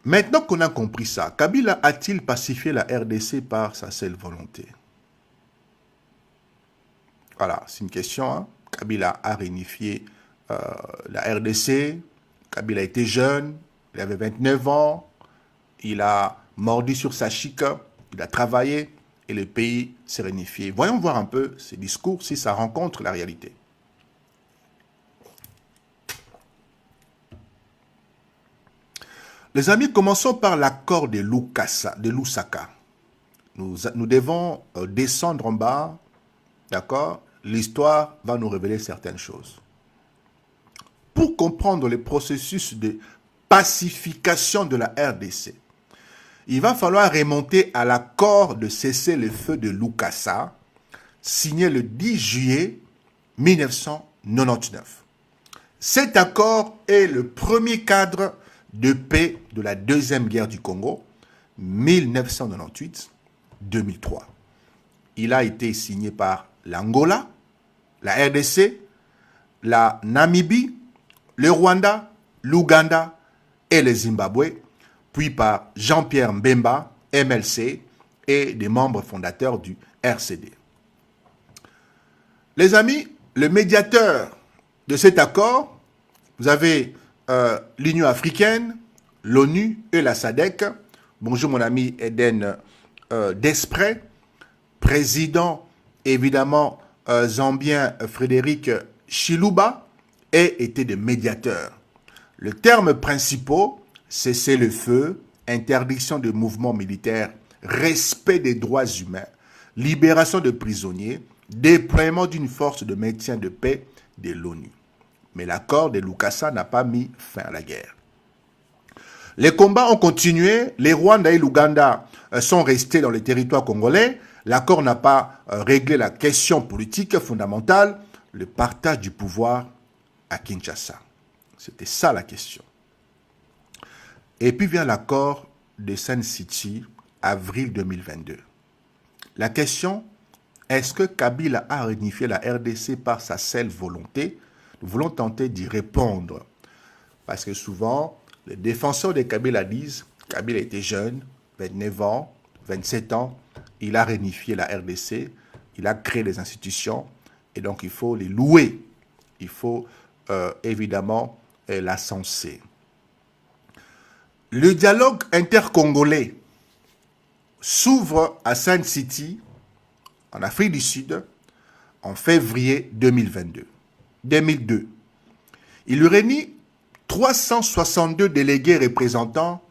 Maintenant qu'on a compris ça, Kabila a-t-il pacifié la RDC par sa seule volonté? Voilà, c'est une question. Hein. Kabila a réunifié la RDC. Kabila était jeune, il avait 29 ans, il a mordu sur sa chic, il a travaillé et le pays s'est réunifié. Voyons voir un peu ces discours si ça rencontre la réalité. Les amis, commençons par l'accord de Lusaka. Nous devons descendre en bas, d'accord? L'histoire va nous révéler certaines choses. Pour comprendre le processus de pacification de la RDC, il va falloir remonter à l'accord de cessez-le-feu de Lukasa, signé le 10 juillet 1999. Cet accord est le premier cadre de paix de la Deuxième Guerre du Congo, 1998-2003. Il a été signé par l'Angola, la RDC, la Namibie, le Rwanda, l'Ouganda et le Zimbabwe, puis par Jean-Pierre Mbemba, MLC, et des membres fondateurs du RCD. Les amis, le médiateur de cet accord, vous avez l'Union africaine, l'ONU et la SADC. Bonjour mon ami Eden Desprez, président évidemment zambien Frédéric Chiluba, et était des médiateurs. Le terme principal, cessez-le-feu, interdiction de mouvements militaires, respect des droits humains, libération de prisonniers, déploiement d'une force de maintien de paix de l'ONU. Mais l'accord de Lukasa n'a pas mis fin à la guerre. Les combats ont continué, les Rwandais et l'Ouganda sont restés dans les territoires congolais. L'accord n'a pas réglé la question politique fondamentale, le partage du pouvoir à Kinshasa. C'était ça la question. Et puis vient l'accord de Sun City, avril 2022. La question, est-ce que Kabila a réunifié la RDC par sa seule volonté? Nous voulons tenter d'y répondre. Parce que souvent, les défenseurs de Kabila disent, Kabila était jeune, 29 ans, 27 ans, il a réunifié la RDC, il a créé les institutions, et donc il faut les louer. Il faut évidemment la censer. Le dialogue intercongolais s'ouvre à Sun City, en Afrique du Sud, en février 2002. Il réunit 362 délégués représentant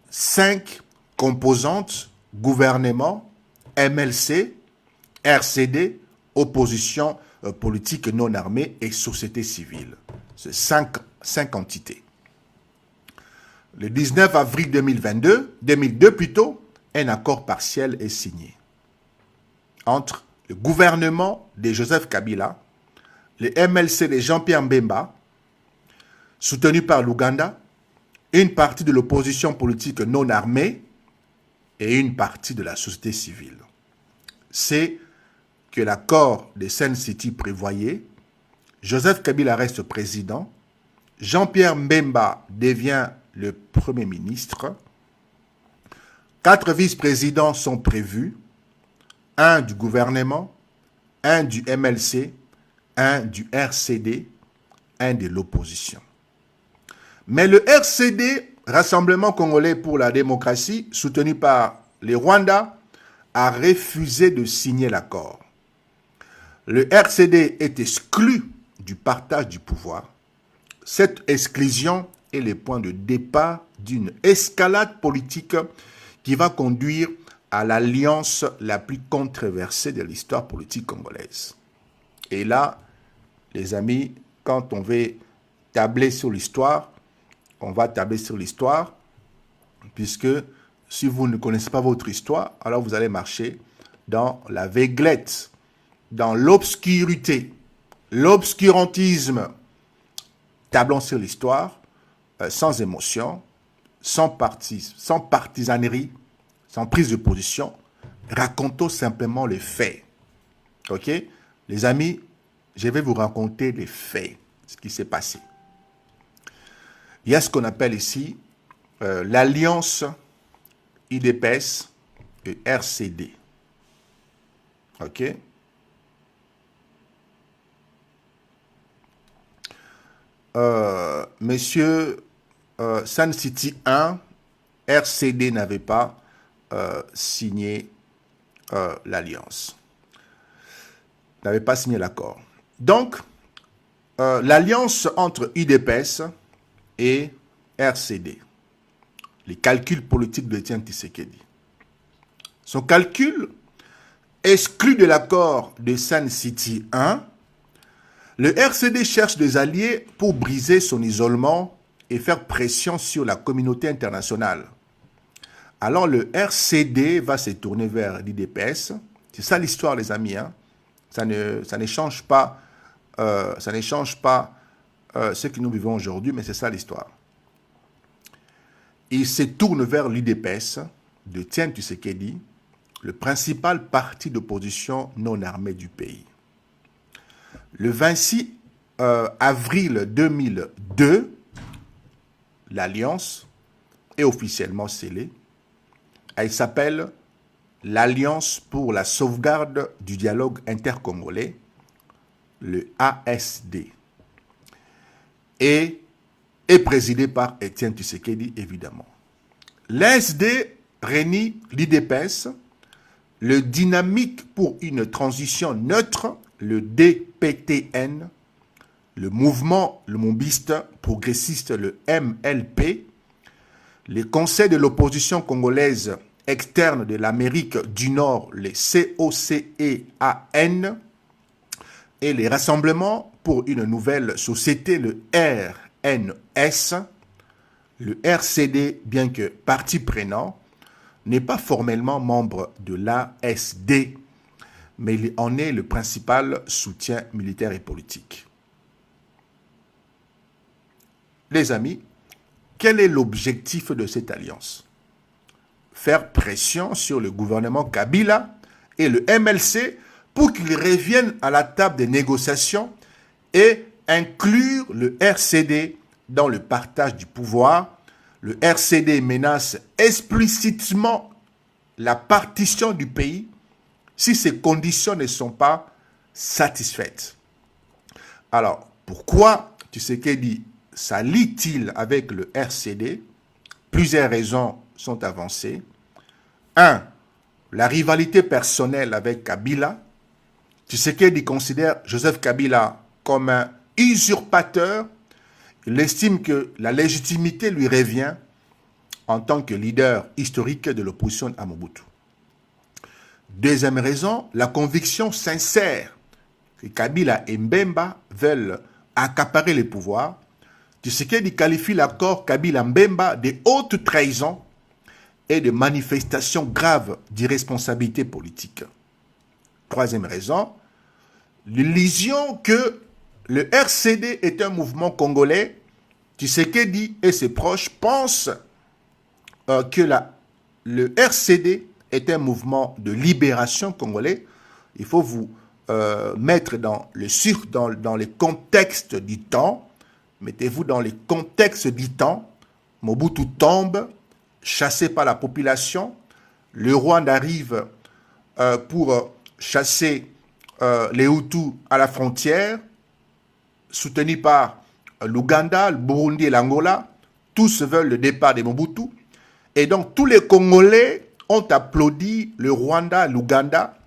5 composantes, gouvernement, MLC, RCD, opposition politique non armée et société civile. C'est 5 entités. Le 19 avril 2002 plutôt, un accord partiel est signé entre le gouvernement de Joseph Kabila, le MLC de Jean-Pierre Mbemba, soutenu par l'Ouganda, une partie de l'opposition politique non armée et une partie de la société civile. C'est que l'accord de Sun City prévoyait, Joseph Kabila reste président, Jean-Pierre Mbemba devient le Premier ministre, 4 vice-présidents sont prévus, un du gouvernement, un du MLC, un du RCD, un de l'opposition. Mais le RCD, Rassemblement Congolais pour la démocratie, soutenu par les Rwandais, a refusé de signer l'accord. Le RCD est exclu du partage du pouvoir. Cette exclusion est le point de départ d'une escalade politique qui va conduire à l'alliance la plus controversée de l'histoire politique congolaise. Et là, les amis, quand on veut tabler sur l'histoire, on va tabler sur l'histoire, puisque si vous ne connaissez pas votre histoire, alors vous allez marcher dans l'aveuglette, dans l'obscurité, l'obscurantisme. Tablons sur l'histoire, sans émotion, sans partisanerie, sans prise de position. Racontons simplement les faits. Ok? Les amis, je vais vous raconter les faits, ce qui s'est passé. Il y a ce qu'on appelle ici l'alliance UDPS et RCD. OK? Monsieur Sun City 1, RCD n'avait pas signé l'alliance. N'avait pas signé l'accord. Donc, l'alliance entre UDPS et RCD, les calculs politiques de Etienne Tshisekedi. Son calcul exclu de l'accord de Sun City 1, le RCD cherche des alliés pour briser son isolement et faire pression sur la communauté internationale. Alors le RCD va se tourner vers l'UDPS. C'est ça l'histoire, les amis. Hein? Ça ne change pas, ce que nous vivons aujourd'hui, mais c'est ça l'histoire. Il se tourne vers l'UDPS de Etienne Tshisekedi, le principal parti d'opposition non armé du pays. Le 26 avril 2002, l'alliance est officiellement scellée. Elle s'appelle l'Alliance pour la sauvegarde du dialogue intercongolais, le ASD, et est présidée par Etienne Tshisekedi, évidemment. L'ASD réunit l'UDPS, le Dynamique pour une transition neutre, le DPTN, le mouvement le mombiste progressiste, le MLP, les conseils de l'opposition congolaise externe de l'Amérique du Nord, les COCEAN, et les rassemblements pour une nouvelle société, le RNS. Le RCD, bien que parti prenant, n'est pas formellement membre de l'ASD, mais il en est le principal soutien militaire et politique. Les amis, quel est l'objectif de cette alliance? Faire pression sur le gouvernement Kabila et le MLC pour qu'ils reviennent à la table des négociations et inclure le RCD dans le partage du pouvoir. Le RCD menace explicitement la partition du pays si ces conditions ne sont pas satisfaites. Alors, pourquoi Tshisekedi s'allie-t-il avec le RCD? Plusieurs raisons sont avancées. 1. La rivalité personnelle avec Kabila. Tshisekedi considère Joseph Kabila comme un usurpateur. Il estime que la légitimité lui revient en tant que leader historique de l'opposition à Mobutu. Deuxième raison, la conviction sincère que Kabila et Mbemba veulent accaparer les pouvoirs. Tshisekedi qualifie l'accord Kabila-Mbemba de haute trahison et de manifestation grave d'irresponsabilité politique. Troisième raison, l'illusion que le RCD est un mouvement congolais. Tshisekedi et ses proches pensent que le RCD est un mouvement de libération congolais. Il faut vous mettre dans les contextes du temps. Mettez-vous dans les contextes du temps. Mobutu tombe, chassé par la population. Le Rwanda arrive pour chasser les Hutus à la frontière, soutenu par l'Ouganda, le Burundi et l'Angola. Tous veulent le départ de Mobutu. Et donc, tous les Congolais ont applaudi le Rwanda, l'Ouganda,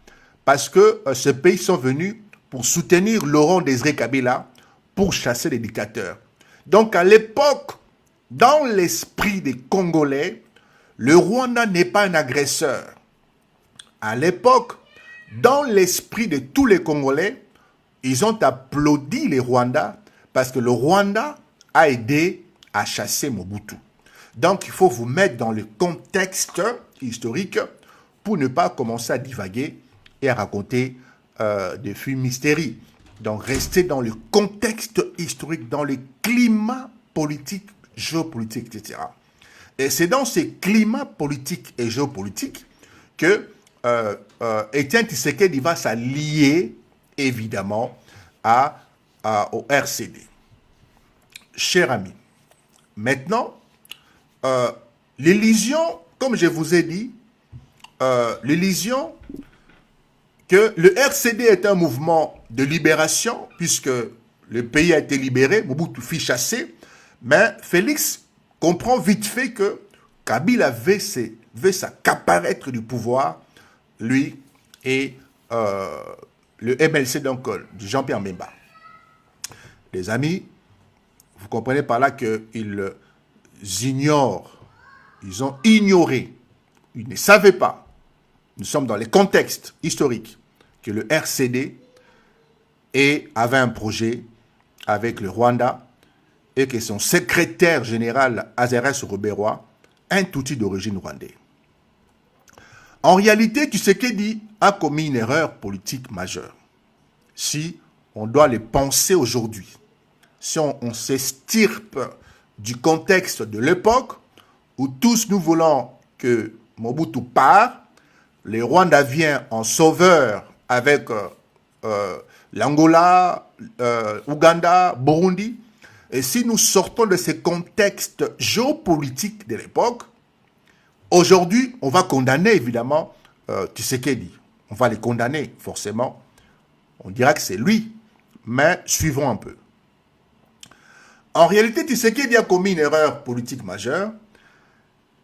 parce que ces pays sont venus pour soutenir Laurent Désiré Kabila pour chasser les dictateurs. Donc, à l'époque, dans l'esprit des Congolais, le Rwanda n'est pas un agresseur. À l'époque, dans l'esprit de tous les Congolais, ils ont applaudi les Rwandais parce que le Rwanda a aidé à chasser Mobutu. Donc, il faut vous mettre dans le contexte historique pour ne pas commencer à divaguer et à raconter des fumisteries. Donc, restez dans le contexte historique, dans le climat politique, géopolitique, etc. Et c'est dans ces climats politiques et géopolitiques que Etienne Tshisekedi va s'allier, évidemment, au RCD. Chers amis, maintenant, euh, l'illusion, comme je vous ai dit, l'illusion que le RCD est un mouvement de libération, puisque le pays a été libéré, Mobutu fut chassé, mais Félix comprend vite fait que Kabila veut s'accaparer du pouvoir, lui et le MLC donc, de Jean-Pierre Mbemba. Les amis, vous comprenez par là qu'ils ignorent, ils ont ignoré, ils ne savaient pas, nous sommes dans les contextes historiques, que le RCD avait un projet avec le Rwanda et que son secrétaire général, Azérès Robert, un Tutsi d'origine rwandaise. En réalité, Tshisekedi a commis une erreur politique majeure. Si on doit le penser aujourd'hui, si on s'estirpe du contexte de l'époque où tous nous voulons que Mobutu part, les Rwandais viennent en sauveur avec l'Angola, Ouganda, Burundi. Et si nous sortons de ces contextes géopolitiques de l'époque, aujourd'hui, on va condamner évidemment Tshisekedi. On va les condamner forcément. On dira que c'est lui, mais suivons un peu. En réalité, Tshisekedi a commis une erreur politique majeure,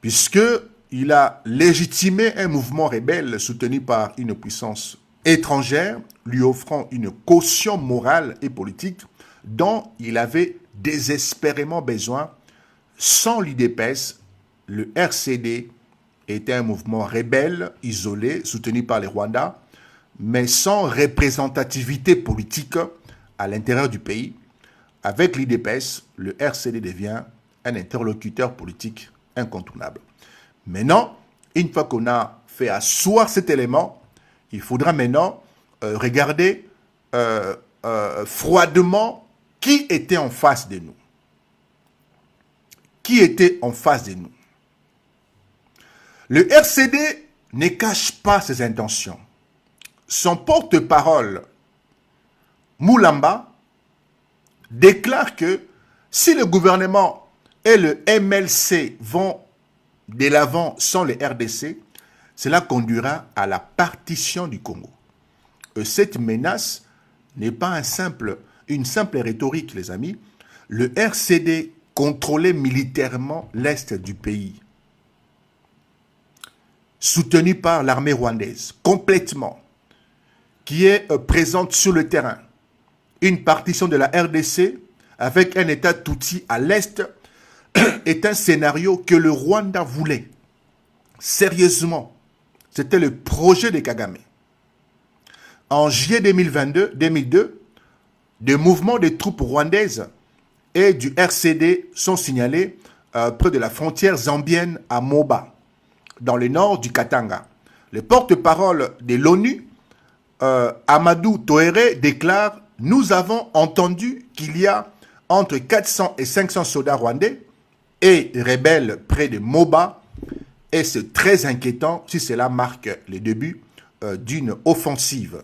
puisqu'il a légitimé un mouvement rebelle soutenu par une puissance étrangère, lui offrant une caution morale et politique dont il avait désespérément besoin. Sans l'UDPS, le RCD était un mouvement rebelle, isolé, soutenu par les Rwandais, mais sans représentativité politique à l'intérieur du pays. Avec l'UDPS, le RCD devient un interlocuteur politique incontournable. Maintenant, une fois qu'on a fait asseoir cet élément, il faudra maintenant regarder froidement qui était en face de nous. Qui était en face de nous? Le RCD ne cache pas ses intentions. Son porte-parole, Moulamba, déclare que si le gouvernement et le MLC vont de l'avant sans le RDC, cela conduira à la partition du Congo. Cette menace n'est pas une simple rhétorique, les amis. Le RCD contrôlait militairement l'est du pays, soutenu par l'armée rwandaise, complètement, qui est présente sur le terrain. Une partition de la RDC avec un État Tutsi à l'est est un scénario que le Rwanda voulait. Sérieusement, c'était le projet de Kagame. En juillet 2002, des mouvements de troupes rwandaises et du RCD sont signalés près de la frontière zambienne à Moba, dans le nord du Katanga. Le porte-parole de l'ONU, Amadou Toéré, déclare « Nous avons entendu qu'il y a entre 400 et 500 soldats rwandais et rebelles près de Moba, et c'est très inquiétant si cela marque le début d'une offensive. »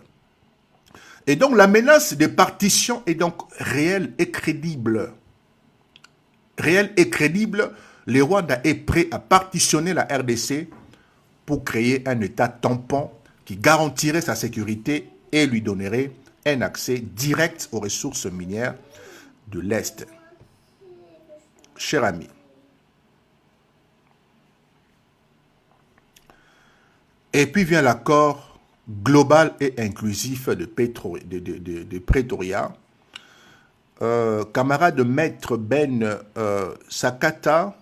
Et donc la menace de partition est donc réelle et crédible. Réelle et crédible, le Rwanda est prêt à partitionner la RDC pour créer un État tampon qui garantirait sa sécurité et lui donnerait un accès direct aux ressources minières de l'Est. Cher ami, et puis vient l'accord global et inclusif de Pretoria. Camarade Maître Ben Sakata,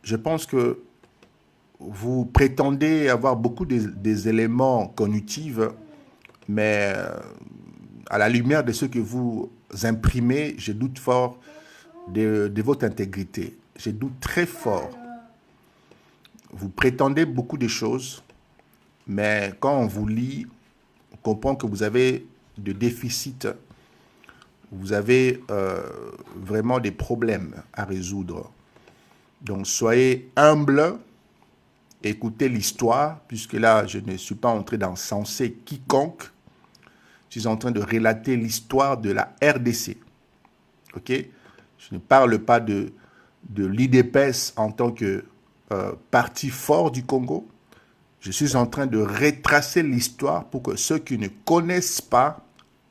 je pense que vous prétendez avoir beaucoup des éléments cognitifs, mais à la lumière de ce que vous imprimez, je doute fort de votre intégrité. Je doute très fort. Vous prétendez beaucoup de choses, mais quand on vous lit, on comprend que vous avez des déficits, vous avez vraiment des problèmes à résoudre. Donc soyez humble, écoutez l'histoire, puisque là, je ne suis pas en train d'encenser quiconque. Je suis en train de relater l'histoire de la RDC. Ok? Je ne parle pas de de l'IDPS en tant que parti fort du Congo. Je suis en train de retracer l'histoire pour que ceux qui ne connaissent pas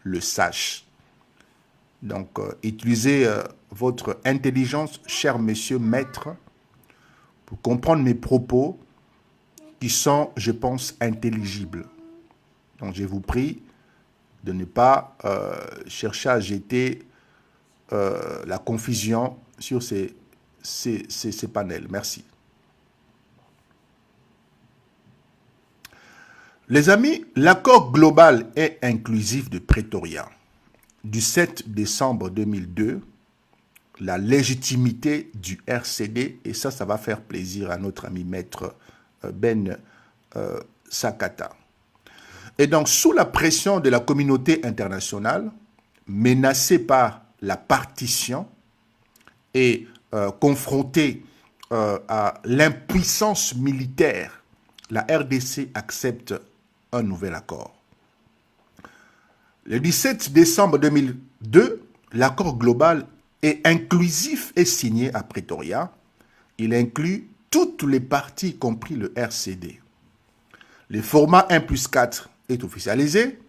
le sachent. Donc, utilisez votre intelligence, cher monsieur maître, pour comprendre mes propos qui sont, je pense, intelligibles. Donc, je vous prie de ne pas chercher à jeter la confusion sur ces panels. Merci. Les amis, l'accord global et inclusif de Pretoria du 7 décembre 2002, la légitimité du RCD, et ça va faire plaisir à notre ami maître Ben Sakata. Et donc, sous la pression de la communauté internationale, menacée par la partition et confrontée à l'impuissance militaire, la RDC accepte un nouvel accord. Le 17 décembre 2002, l'accord global et inclusif est signé à Pretoria. Il inclut toutes les parties, y compris le RCD. Le format 1+4 est officialisé.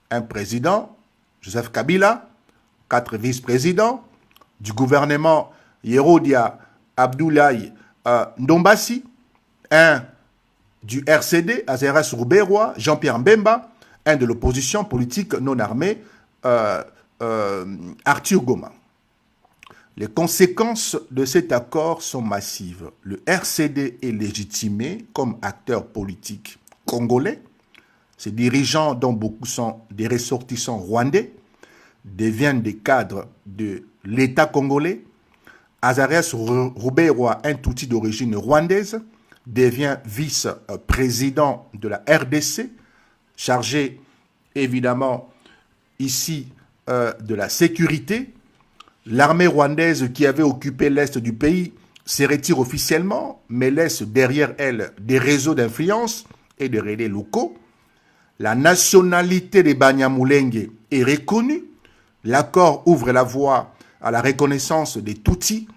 Un président, Joseph Kabila, 4 vice-présidents, du gouvernement Yerodia Abdoulaye Ndombassi, un du RCD, Azeras Rouberois, Jean-Pierre Mbemba, un de l'opposition politique non armée, Arthur Goma. Les conséquences de cet accord sont massives. Le RCD est légitimé comme acteur politique congolais. Ses dirigeants, dont beaucoup sont des ressortissants rwandais, deviennent des cadres de l'État congolais. Azarias Rouberois, un Tutsi d'origine rwandaise, devient vice-président de la RDC, chargé évidemment ici de la sécurité. L'armée rwandaise qui avait occupé l'est du pays se retire officiellement, mais laisse derrière elle des réseaux d'influence et de relais locaux. La nationalité des Banyamulenge est reconnue. L'accord ouvre la voie à la reconnaissance des Tutsis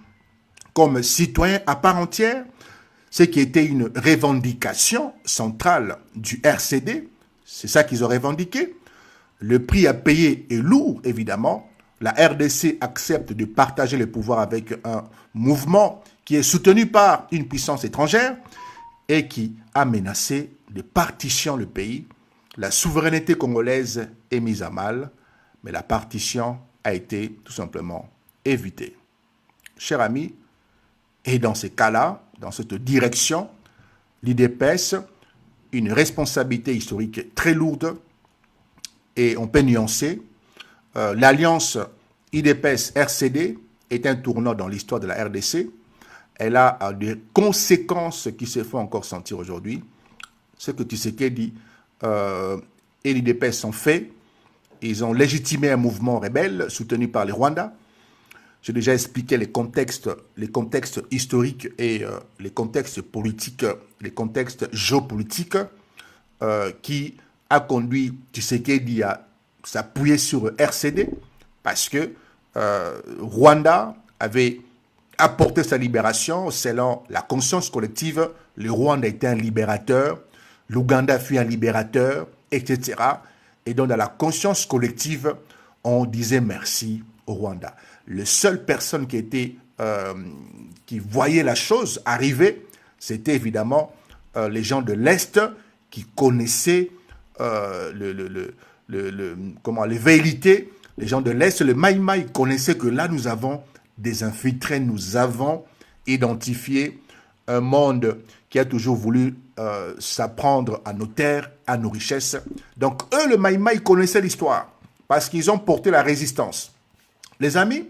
comme citoyens à part entière, ce qui était une revendication centrale du RCD. C'est ça qu'ils ont revendiqué. Le prix à payer est lourd, évidemment. La RDC accepte de partager le pouvoir avec un mouvement qui est soutenu par une puissance étrangère et qui a menacé de partition le pays. La souveraineté congolaise est mise à mal, mais la partition a été tout simplement évitée. Chers amis, et dans ces cas-là, dans cette direction, l'IDPS, une responsabilité historique très lourde, et on peut nuancer, l'alliance IDPS-RCD est un tournant dans l'histoire de la RDC. Elle a des conséquences qui se font encore sentir aujourd'hui. Ce que Tshisekedi et l'IDPS ont fait, ils ont légitimé un mouvement rebelle soutenu par les Rwandais. J'ai déjà expliqué les contextes historiques et les contextes politiques, les contextes géopolitiques qui a conduit Tshisekedi à s'appuyer sur le RCD parce que Rwanda avait apporté sa libération selon la conscience collective. Le Rwanda était un libérateur, l'Ouganda fut un libérateur, etc. Et donc dans la conscience collective, on disait merci au Rwanda. La seule personne qui voyait la chose arriver, c'était évidemment les gens de l'Est qui connaissaient les velléités. Les gens de l'Est, le Maï-Maï, connaissaient que là, nous avons des infiltrés, nous avons identifié un monde qui a toujours voulu s'apprendre à nos terres, à nos richesses. Donc, eux, le Maï-Maï, connaissaient l'histoire parce qu'ils ont porté la résistance. Les amis,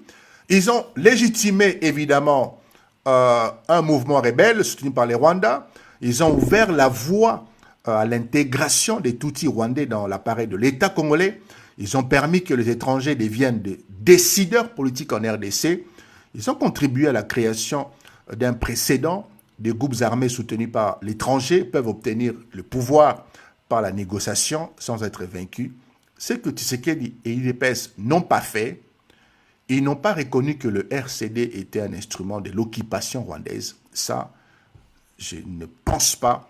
ils ont légitimé, évidemment, un mouvement rebelle soutenu par les Rwandais. Ils ont ouvert la voie à l'intégration des Tutsis rwandais dans l'appareil de l'État congolais. Ils ont permis que les étrangers deviennent des décideurs politiques en RDC. Ils ont contribué à la création d'un précédent. Des groupes armés soutenus par l'étranger peuvent obtenir le pouvoir par la négociation sans être vaincus. Ce que Tshisekedi et l'IDPS n'ont pas fait, Ils n'ont pas reconnu que le RCD était un instrument de l'occupation rwandaise. Ça, je ne pense pas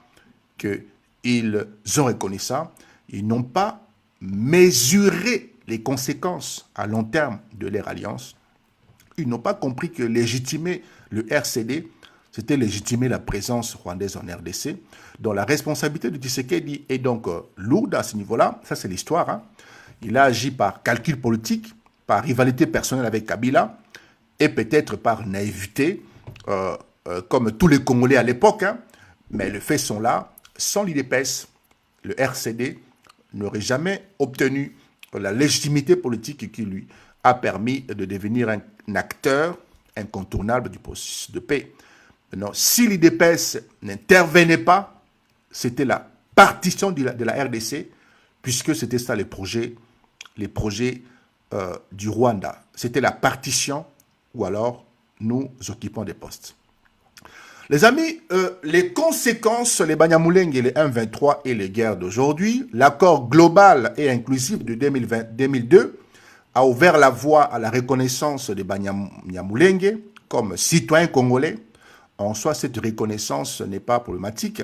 qu'ils ont reconnu ça. Ils n'ont pas mesuré les conséquences à long terme de leur alliance. Ils n'ont pas compris que légitimer le RCD, c'était légitimer la présence rwandaise en RDC, dont la responsabilité de Tshisekedi est donc lourde à ce niveau-là. Ça, c'est l'histoire. Hein. Il a agi par calcul politique, par rivalité personnelle avec Kabila, et peut-être par naïveté, comme tous les Congolais à l'époque. Hein. Mais les faits sont là. Sans l'IDPS, le RCD n'aurait jamais obtenu la légitimité politique qui lui a permis de devenir un acteur incontournable du processus de paix. Maintenant, si l'IDPS n'intervenait pas, c'était la partition de la RDC, puisque c'était ça les projets du Rwanda. C'était la partition, ou alors nous occupons des postes. Les amis, les conséquences, les Banyamulenge, les 1-23 et les guerres d'aujourd'hui, l'accord global et inclusif de 2002 a ouvert la voie à la reconnaissance des Banyamulenge comme citoyens congolais. En soi, cette reconnaissance n'est pas problématique.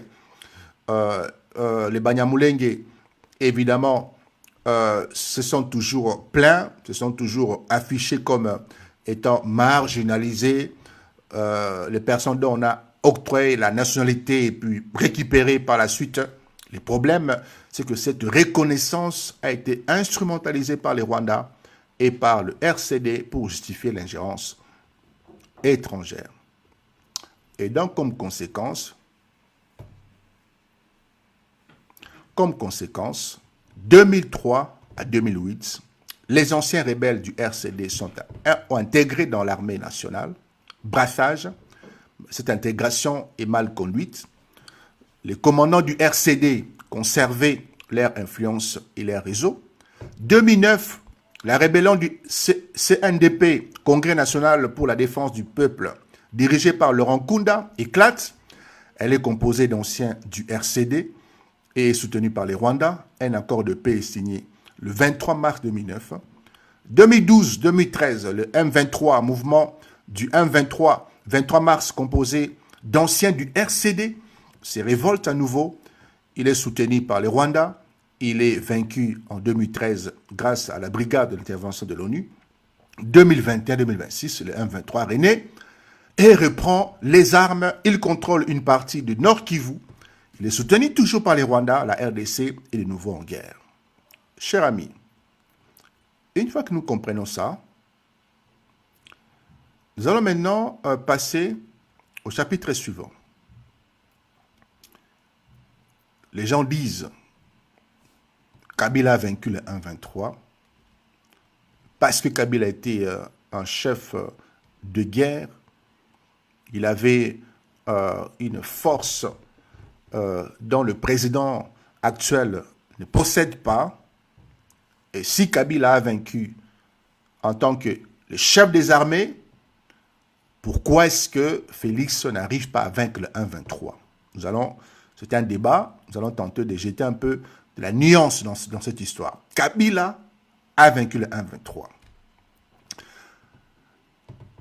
Les Banyamulenge, évidemment, se sont toujours plaints, se sont toujours affichés comme étant marginalisés. Les personnes dont on a octroyé la nationalité et puis récupérée par la suite. Le problème, c'est que cette reconnaissance a été instrumentalisée par les Rwandais et par le RCD pour justifier l'ingérence étrangère. Et donc, comme conséquence, 2003 à 2008, les anciens rebelles du RCD ont intégré dans l'armée nationale. Brassage, cette intégration est mal conduite. Les commandants du RCD conservaient leur influence et leur réseau. 2009, la rébellion du CNDP, Congrès national pour la défense du peuple, dirigée par Laurent Nkunda, éclate. Elle est composée d'anciens du RCD et est soutenue par les Rwandais. Un accord de paix est signé le 23 mars 2009. 2012-2013, le M23, mouvement du M23, 23 mars, composé d'anciens du RCD, se révolte à nouveau. Il est soutenu par les Rwandais. Il est vaincu en 2013 grâce à la brigade de l'intervention de l'ONU. 2021-2026, le M23 renaît et reprend les armes. Il contrôle une partie du Nord Kivu. Il est soutenu toujours par les Rwandais, la RDC et les nouveaux en guerre. Chers amis, une fois que nous comprenons ça, nous allons maintenant passer au chapitre suivant. Les gens disent Kabila a vaincu le 1-23 parce que Kabila était un chef de guerre. Il avait une force dont le président actuel ne possède pas. Et si Kabila a vaincu en tant que le chef des armées, pourquoi est-ce que Félix n'arrive pas à vaincre le 1-23? C'est un débat, nous allons tenter de jeter un peu de la nuance dans cette histoire. Kabila a vaincu le 1-23.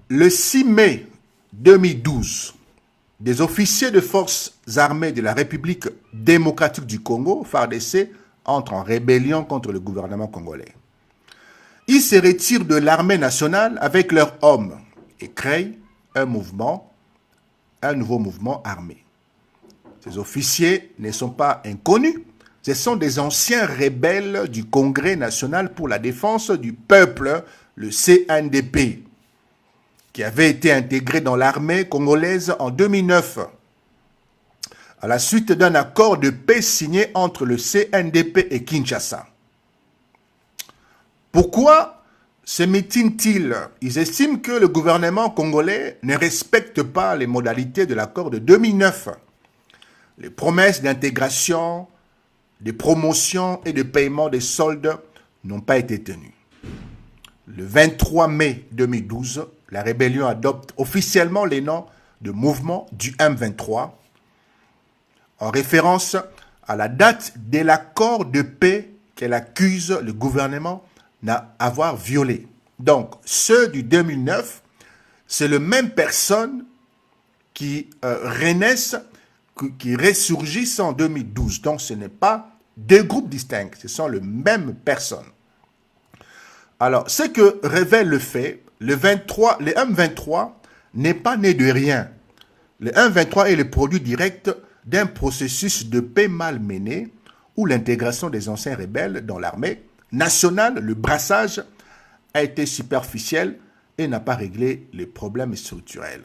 Le 6 mai 2012, des officiers de forces armées de la République démocratique du Congo, FARDC, entrent en rébellion contre le gouvernement congolais. Ils se retirent de l'armée nationale avec leurs hommes et créent un nouveau mouvement armé. Ces officiers ne sont pas inconnus, ce sont des anciens rebelles du Congrès national pour la défense du peuple, le CNDP, qui avait été intégré dans l'armée congolaise en 2009, à la suite d'un accord de paix signé entre le CNDP et Kinshasa. Pourquoi se mutinent-ils? Ils estiment que le gouvernement congolais ne respecte pas les modalités de l'accord de 2009. Les promesses d'intégration, de promotion et de paiement des soldes n'ont pas été tenues. Le 23 mai 2012, la rébellion adopte officiellement les noms de mouvement du M23 en référence à la date de l'accord de paix qu'elle accuse le gouvernement d'avoir violé. Donc, ceux du 2009, c'est les mêmes personnes qui renaissent, qui ressurgissent en 2012. Donc, ce n'est pas deux groupes distincts, ce sont les mêmes personnes. Alors, ce que révèle le fait, le M23 n'est pas né de rien. Le M23 est le produit direct d'un processus de paix mal mené où l'intégration des anciens rebelles dans l'armée nationale, le brassage, a été superficiel et n'a pas réglé les problèmes structurels.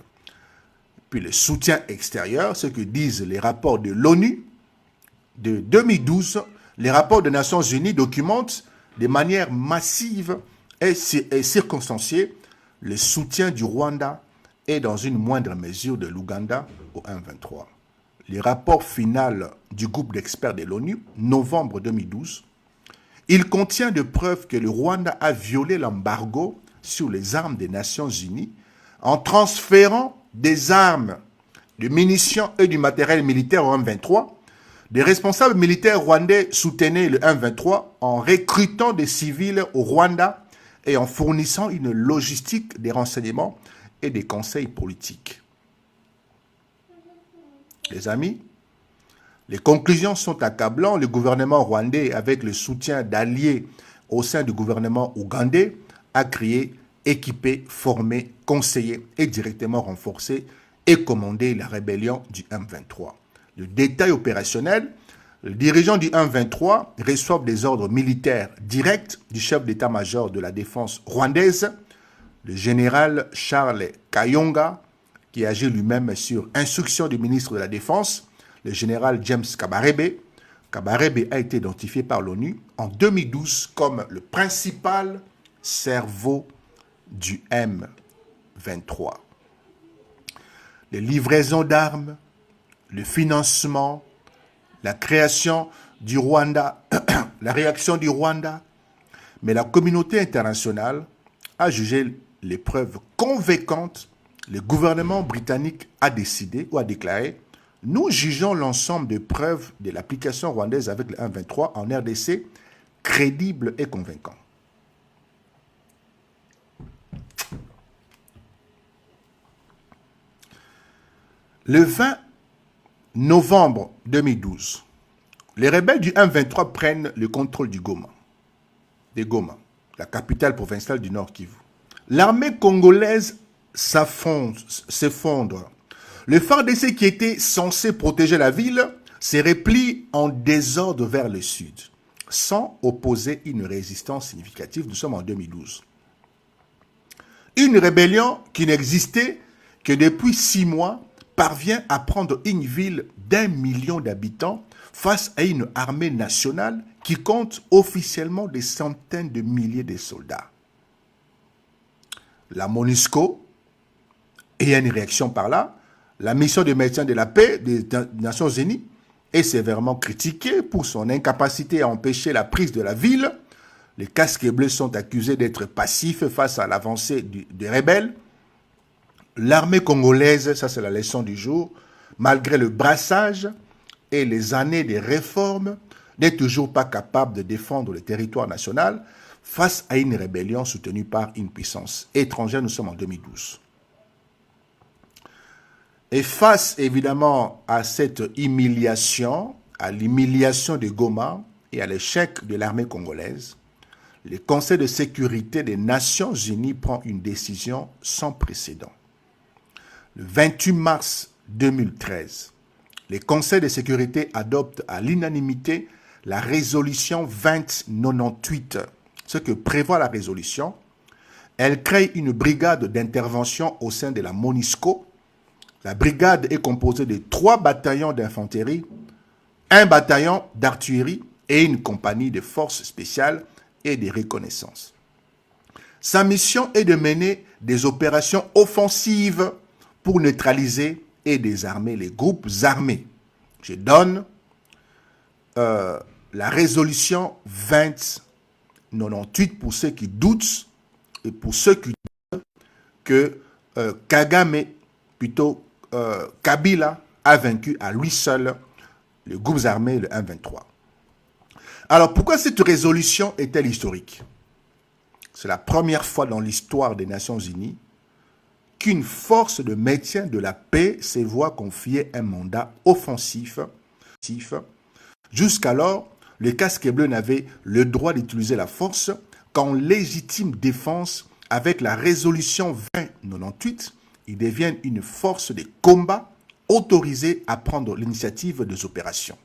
Puis le soutien extérieur, ce que disent les rapports de l'ONU de 2012, les rapports des Nations Unies documentent de manière massive et circonstanciée le soutien du Rwanda et dans une moindre mesure de l'Ouganda au M23. Le rapport final du groupe d'experts de l'ONU, novembre 2012, il contient des preuves que le Rwanda a violé l'embargo sur les armes des Nations Unies en transférant des armes, des munitions et du matériel militaire au M23. Des responsables militaires rwandais soutenaient le M23 en recrutant des civils au Rwanda et en fournissant une logistique des renseignements et des conseils politiques. Les amis, les conclusions sont accablantes. Le gouvernement rwandais, avec le soutien d'alliés au sein du gouvernement ougandais, a créé, équipé, formé, conseillé et directement renforcé et commandé la rébellion du M23. Le détail opérationnel, les dirigeants du M23 reçoivent des ordres militaires directs du chef d'état-major de la défense rwandaise, le général Charles Kayonga, qui agit lui-même sur instruction du ministre de la Défense, le général James Kabarebe. Kabarebe a été identifié par l'ONU en 2012 comme le principal cerveau du M23. Les livraisons d'armes, le financement, la création du Rwanda, la réaction du Rwanda, mais la communauté internationale a jugé les preuves convaincantes. Le gouvernement britannique a décidé ou a déclaré « Nous jugeons l'ensemble des preuves de l'application rwandaise avec le M23 en RDC crédible et convaincant. » Le 20 novembre 2012, les rebelles du M23 prennent le contrôle de Goma, la capitale provinciale du Nord Kivu. L'armée congolaise s'effondre. Le FARDC qui était censé protéger la ville se replie en désordre vers le sud, sans opposer une résistance significative. Nous sommes en 2012. Une rébellion qui n'existait que depuis 6 mois parvient à prendre une ville d'1 million d'habitants face à une armée nationale qui compte officiellement des centaines de milliers de soldats. La MONUSCO, et il y a une réaction par là, la mission de maintien de la paix des Nations Unies est sévèrement critiquée pour son incapacité à empêcher la prise de la ville. Les casques bleus sont accusés d'être passifs face à l'avancée des rebelles. L'armée congolaise, ça c'est la leçon du jour, malgré le brassage et les années de réformes, n'est toujours pas capable de défendre le territoire national face à une rébellion soutenue par une puissance étrangère. Nous sommes en 2012. Et face évidemment à cette humiliation, à l'humiliation de Goma et à l'échec de l'armée congolaise, le Conseil de sécurité des Nations Unies prend une décision sans précédent. Le 28 mars 2013, le Conseil de sécurité adopte à l'unanimité la résolution 2098. Ce que prévoit la résolution, elle crée une brigade d'intervention au sein de la MONUSCO. La brigade est composée de 3 bataillons d'infanterie, 1 bataillon d'artillerie et une compagnie de forces spéciales et de reconnaissance. Sa mission est de mener des opérations offensives pour neutraliser et désarmer les groupes armés. Je donne la résolution 2098 pour ceux qui doutent et pour ceux qui disent que Kabila a vaincu à lui seul les groupes armés, le M23. Alors pourquoi cette résolution est-elle historique? c'est la première fois dans l'histoire des Nations Unies qu'une force de maintien de la paix se voit confier un mandat offensif. Jusqu'alors, les casques bleus n'avaient le droit d'utiliser la force qu'en légitime défense. Avec la résolution 2098, ils deviennent une force de combat autorisée à prendre l'initiative des opérations.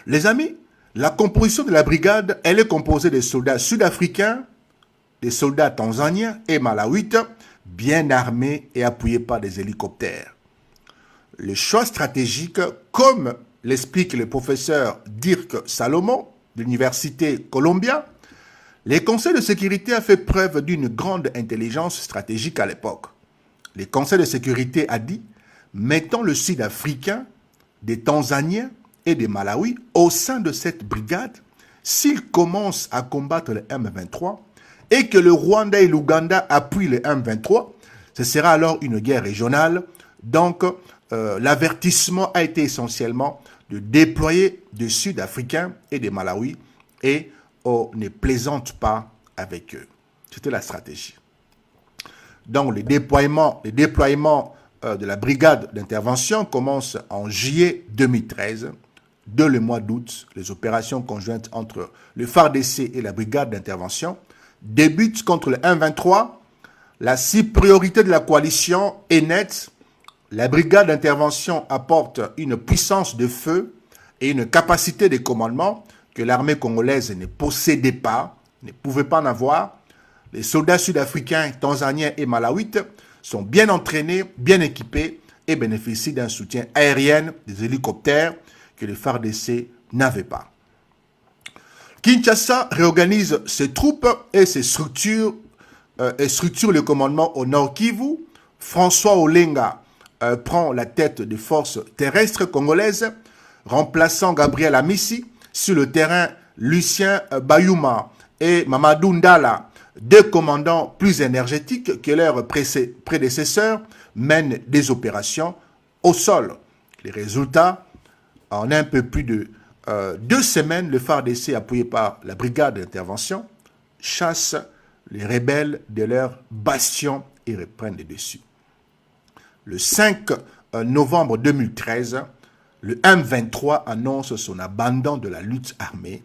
Les amis, la composition de la brigade, elle est composée des soldats sud-africains, des soldats tanzaniens et malawites, bien armés et appuyés par des hélicoptères. Le choix stratégique, comme l'explique le professeur Dirk Salomon de l'Université Columbia, les conseils de sécurité a fait preuve d'une grande intelligence stratégique à l'époque. Le conseil de sécurité a dit « Mettons le Sud-Africain, des Tanzaniens et des Malawi au sein de cette brigade. S'ils commencent à combattre le M23 et que le Rwanda et l'Ouganda appuient le M23, ce sera alors une guerre régionale. Donc, l'avertissement a été essentiellement de déployer des Sud-Africains et des Malawi et on ne plaisante pas avec eux. C'était la stratégie. Donc, le déploiement de la brigade d'intervention commence en juillet 2013. Dès le mois d'août, les opérations conjointes entre le FARDC et la brigade d'intervention débutent contre le M23. La priorité de la coalition est nette. La brigade d'intervention apporte une puissance de feu et une capacité de commandement que l'armée congolaise ne possédait pas, ne pouvait pas en avoir. Les soldats sud-africains, tanzaniens et malawites sont bien entraînés, bien équipés et bénéficient d'un soutien aérien des hélicoptères que le FARDC n'avait pas. Kinshasa réorganise ses troupes et ses structures le commandement au Nord Kivu. François Olenga prend la tête des forces terrestres congolaises, remplaçant Gabriel Amissi. Sur le terrain, Lucien Bayuma et Mamadou Ndala, deux commandants plus énergétiques que leurs prédécesseurs, mènent des opérations au sol. Les résultats, en un peu plus de 2 semaines, le FARDC, appuyé par la brigade d'intervention, chasse les rebelles de leurs bastions et reprennent les dessus. Le 5 novembre 2013, le M23 annonce son abandon de la lutte armée.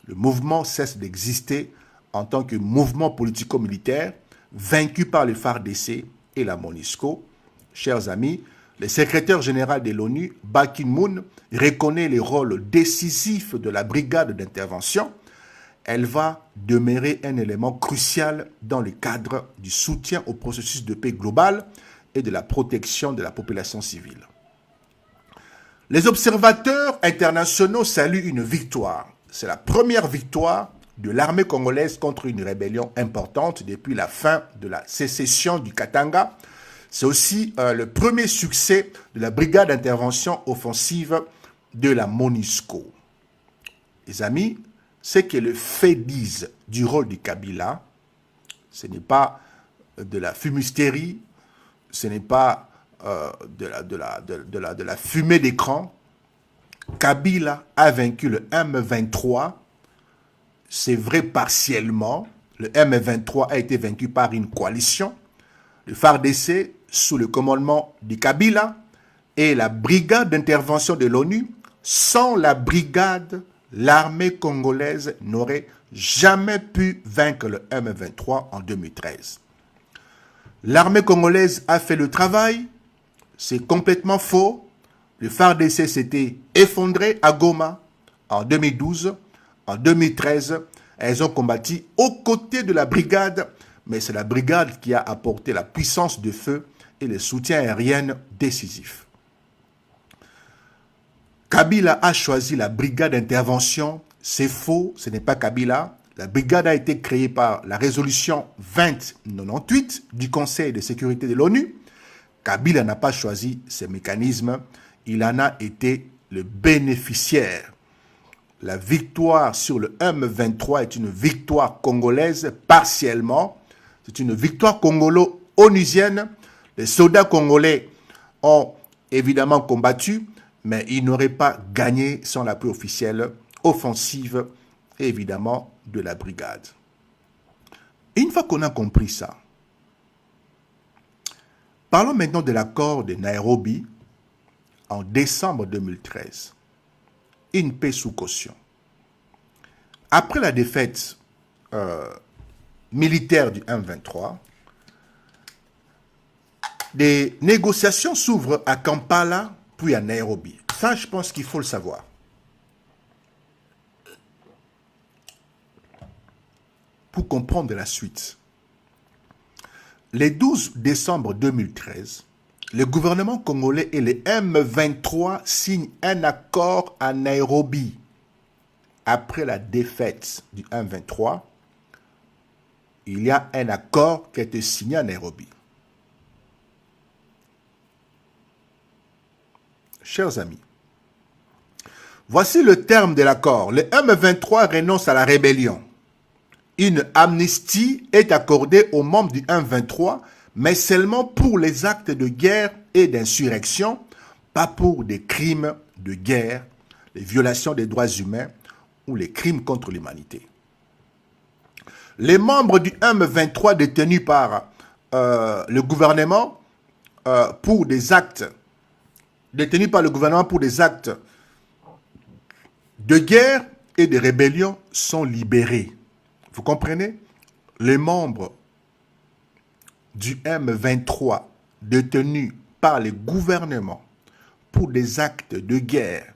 Le mouvement cesse d'exister en tant que mouvement politico-militaire vaincu par le FARDC et la MONUSCO. Chers amis, le secrétaire général de l'ONU, Ban Ki-moon, reconnaît le rôle décisif de la brigade d'intervention. Elle va demeurer un élément crucial dans le cadre du soutien au processus de paix global et de la protection de la population civile. Les observateurs internationaux saluent une victoire. C'est la première victoire de l'armée congolaise contre une rébellion importante depuis la fin de la sécession du Katanga. C'est aussi le premier succès de la brigade d'intervention offensive de la MONUSCO. Les amis, ce que les faits disent du rôle du Kabila, ce n'est pas de la fumisterie, ce n'est pas de la fumée d'écran. Kabila a vaincu le M23, c'est vrai partiellement. Le M23 a été vaincu par une coalition. Le FARDC, sous le commandement de Kabila, et la brigade d'intervention de l'ONU. Sans la brigade, l'armée congolaise n'aurait jamais pu vaincre le M23 en 2013. L'armée congolaise a fait le travail, c'est complètement faux. Le FARDC s'était effondré à Goma en 2012. En 2013, elles ont combattu aux côtés de la brigade, mais c'est la brigade qui a apporté la puissance de feu et le soutien aérien décisif. Kabila a choisi la brigade d'intervention. C'est faux, ce n'est pas Kabila. La brigade a été créée par la résolution 2098 du Conseil de sécurité de l'ONU. Kabila n'a pas choisi ces mécanismes. Il en a été le bénéficiaire. La victoire sur le M23 est une victoire congolaise partiellement. C'est une victoire congolo-onusienne. Les soldats congolais ont évidemment combattu, mais ils n'auraient pas gagné sans l'appui officiel, offensive, évidemment, de la brigade. Et une fois qu'on a compris ça, parlons maintenant de l'accord de Nairobi en décembre 2013. Une paix sous caution. Après la défaite militaire du M23, des négociations s'ouvrent à Kampala puis à Nairobi. Ça, je pense qu'il faut le savoir. Pour comprendre la suite. Le 12 décembre 2013, le gouvernement congolais et les M23 signent un accord à Nairobi. Après la défaite du M23, il y a un accord qui a été signé à Nairobi. Chers amis, voici le terme de l'accord. Le M23 renonce à la rébellion. Une amnistie est accordée aux membres du M23, mais seulement pour les actes de guerre et d'insurrection, pas pour des crimes de guerre, les violations des droits humains ou les crimes contre l'humanité. Les membres du M23 détenus par le gouvernement pour des actes de guerre et de rébellion sont libérés. Vous comprenez? Les membres du M23 détenus par le gouvernement pour des actes de guerre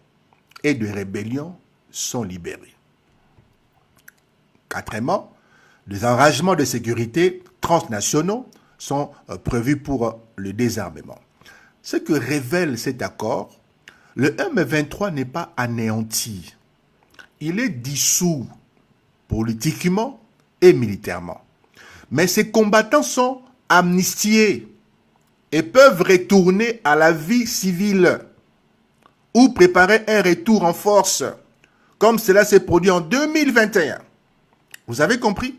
et de rébellion sont libérés. Quatrièmement, des engagements de sécurité transnationaux sont prévus pour le désarmement. Ce que révèle cet accord, le M23 n'est pas anéanti. Il est dissous politiquement et militairement. Mais ces combattants sont amnistiés et peuvent retourner à la vie civile ou préparer un retour en force, comme cela s'est produit en 2021. Vous avez compris?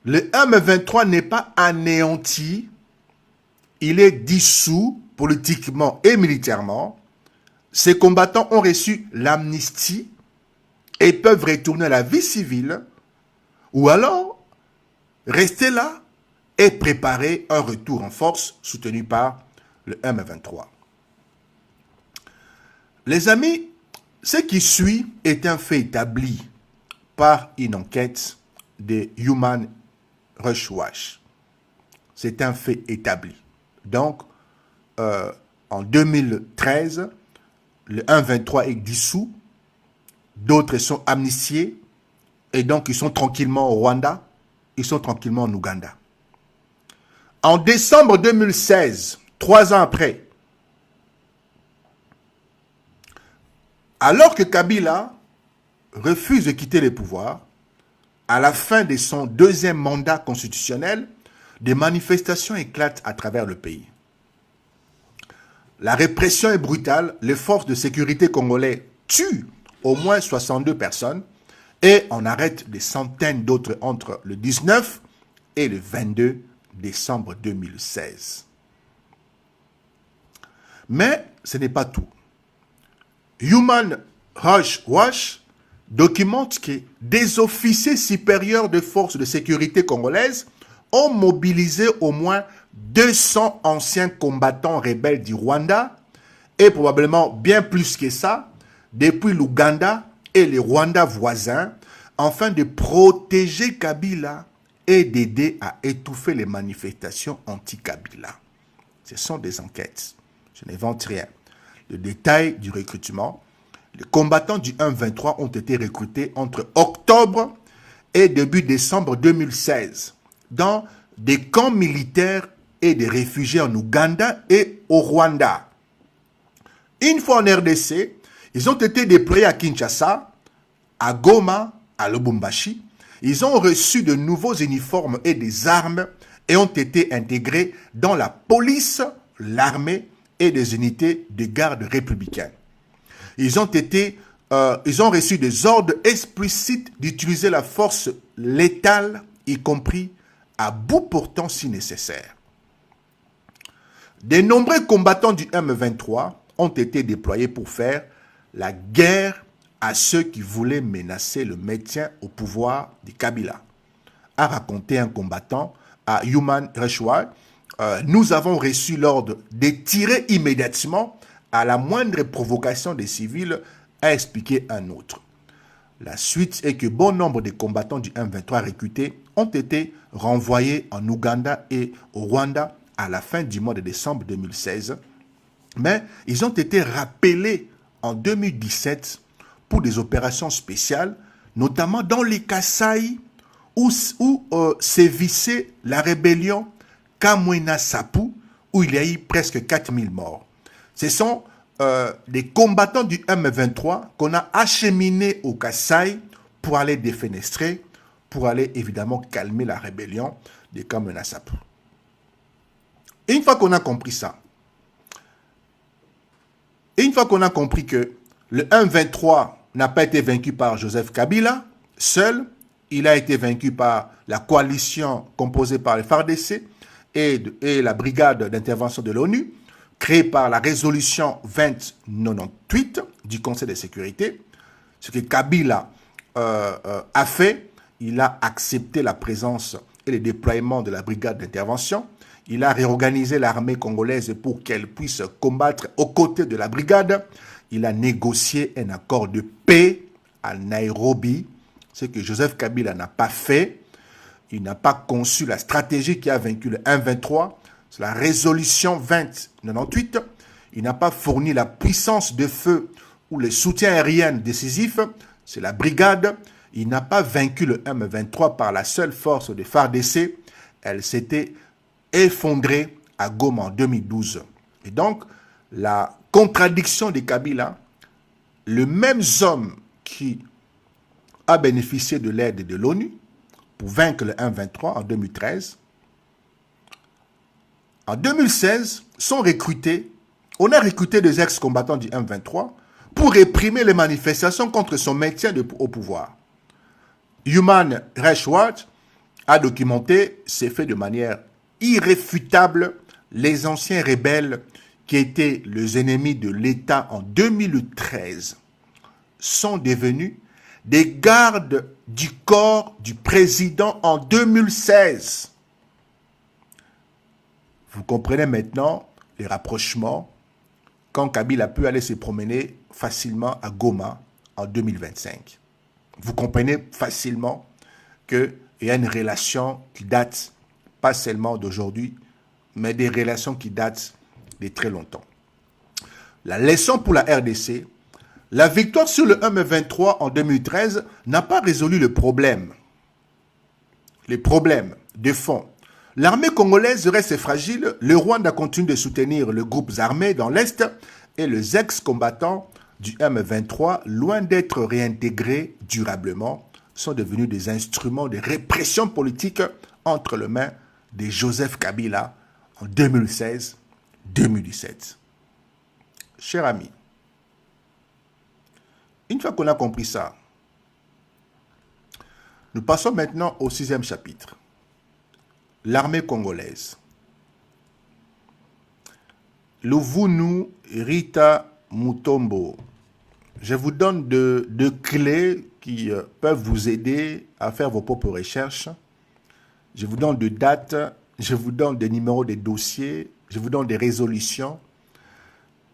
Le M23 n'est pas anéanti, il est dissous politiquement et militairement. Ces combattants ont reçu l'amnistie et peuvent retourner à la vie civile ou alors rester là et préparer un retour en force soutenu par le M23. Les amis, ce qui suit est un fait établi par une enquête de Human Rights Watch. C'est un fait établi. Donc, en 2013, le M23 est dissous, d'autres sont amnistiés, et donc ils sont tranquillement au Rwanda, ils sont tranquillement en Ouganda. En décembre 2016, 3 ans après, alors que Kabila refuse de quitter le pouvoir, à la fin de son deuxième mandat constitutionnel, des manifestations éclatent à travers le pays. La répression est brutale, les forces de sécurité congolais tuent au moins 62 personnes et on arrête des centaines d'autres entre le 19 et le 22 décembre 2016. Mais ce n'est pas tout. Human Rights Watch documente que des officiers supérieurs de forces de sécurité congolaises ont mobilisé au moins 200 anciens combattants rebelles du Rwanda et probablement bien plus que ça, depuis l'Ouganda et les Rwanda voisins, afin de protéger Kabila et d'aider à étouffer les manifestations anti-Kabila. Ce sont des enquêtes. Je n'invente rien. Le détail du recrutement. Les combattants du M23 ont été recrutés entre octobre et début décembre 2016 dans des camps militaires et des réfugiés en Ouganda et au Rwanda. Une fois en RDC, ils ont été déployés à Kinshasa, à Goma, à Lubumbashi. Ils ont reçu de nouveaux uniformes et des armes et ont été intégrés dans la police, l'armée et des unités de garde républicaines. Ils ont reçu des ordres explicites d'utiliser la force létale, y compris à bout portant si nécessaire. De nombreux combattants du M23 ont été déployés pour faire la guerre à ceux qui voulaient menacer le maintien au pouvoir de Kabila. a raconté un combattant à Human Reshwar. Nous avons reçu l'ordre de tirer immédiatement à la moindre provocation des civils, a expliqué un autre. La suite est que bon nombre de combattants du M23 recrutés ont été renvoyés en Ouganda et au Rwanda à la fin du mois de décembre 2016. Mais ils ont été rappelés en 2017 pour des opérations spéciales, notamment dans les Kasaï, où sévissait la rébellion Kamwena Sapu, où il y a eu presque 4000 morts. Ce sont des combattants du M23 qu'on a acheminés au Kasaï pour aller défenestrer, pour aller évidemment calmer la rébellion de Kamwena Sapu. Et une fois qu'on a compris ça, et une fois qu'on a compris que le M23 n'a pas été vaincu par Joseph Kabila seul, il a été vaincu par la coalition composée par les FARDC et la brigade d'intervention de l'ONU, créée par la résolution 2098 du Conseil de sécurité. Ce que Kabila a fait, il a accepté la présence et le déploiement de la brigade d'intervention. Il a réorganisé l'armée congolaise pour qu'elle puisse combattre aux côtés de la brigade. Il a négocié un accord de paix à Nairobi, ce que Joseph Kabila n'a pas fait. Il n'a pas conçu la stratégie qui a vaincu le M23. C'est la résolution 2098. Il n'a pas fourni la puissance de feu ou le soutien aérien décisif. C'est la brigade. Il n'a pas vaincu le M23 par la seule force de FARDC. Elle s'était effondrée à Goma en 2012. Et donc, la contradiction de Kabila, le même homme qui a bénéficié de l'aide de l'ONU pour vaincre le M23 en 2013, en 2016, sont recrutés, on a recruté des ex-combattants du M23 pour réprimer les manifestations contre son maintien au pouvoir. Human Rights Watch a documenté ces faits de manière irréfutable. Les anciens rebelles qui étaient les ennemis de l'État en 2013 sont devenus des gardes du corps du président en 2016. Vous comprenez maintenant les rapprochements quand Kabila peut aller se promener facilement à Goma en 2025. Vous comprenez facilement qu'il y a une relation qui date pas seulement d'aujourd'hui, mais des relations qui datent de très longtemps. La leçon pour la RDC, la victoire sur le M23 en 2013 n'a pas résolu le problème. Les problèmes de fond. L'armée congolaise reste fragile, le Rwanda continue de soutenir les groupes armés dans l'Est et les ex-combattants du M23, loin d'être réintégrés durablement, sont devenus des instruments de répression politique entre les mains de Joseph Kabila en 2016-2017. Chers amis, une fois qu'on a compris ça, nous passons maintenant au 6e chapitre. L'armée congolaise. Luvunu Rita Mutombo. Je vous donne deux clés qui peuvent vous aider à faire vos propres recherches. Je vous donne des dates, je vous donne des numéros des dossiers, je vous donne des résolutions,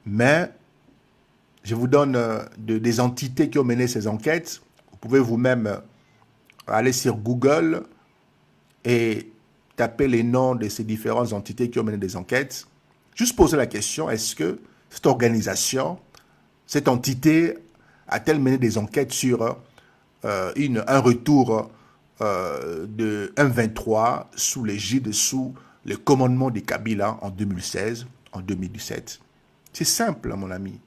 mais je vous donne des entités qui ont mené ces enquêtes. Vous pouvez vous-même aller sur Google et taper les noms de ces différentes entités qui ont mené des enquêtes. Juste poser la question, est-ce que cette organisation, cette entité, a-t-elle mené des enquêtes sur un retour de M23 sous l'égide, sous le commandement de Kabila en 2016, en 2017? C'est simple, mon ami.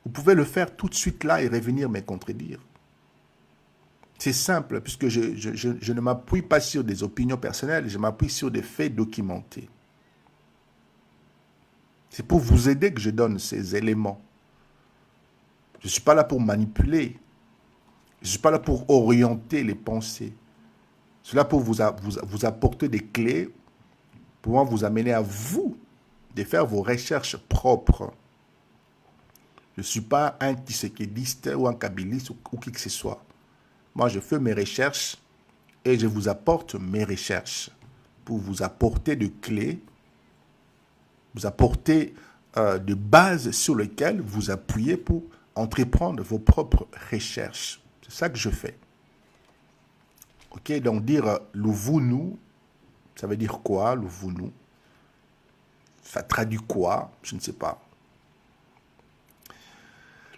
Vous pouvez le faire tout de suite là et revenir me contredire. C'est simple, puisque je ne m'appuie pas sur des opinions personnelles, je m'appuie sur des faits documentés. C'est pour vous aider que je donne ces éléments. Je ne suis pas là pour manipuler. Je ne suis pas là pour orienter les pensées. Je suis là pour vous apporter des clés, pour vous amener à vous de faire vos recherches propres. Je ne suis pas un tshisekidiste ou un kabiliste ou qui que ce soit. Moi, je fais mes recherches et je vous apporte mes recherches pour vous apporter de clés, vous apporter de bases sur lesquelles vous appuyez pour entreprendre vos propres recherches. C'est ça que je fais. Ok, donc dire Luvunu, ça veut dire quoi, Luvunu? Ça traduit quoi? Je ne sais pas.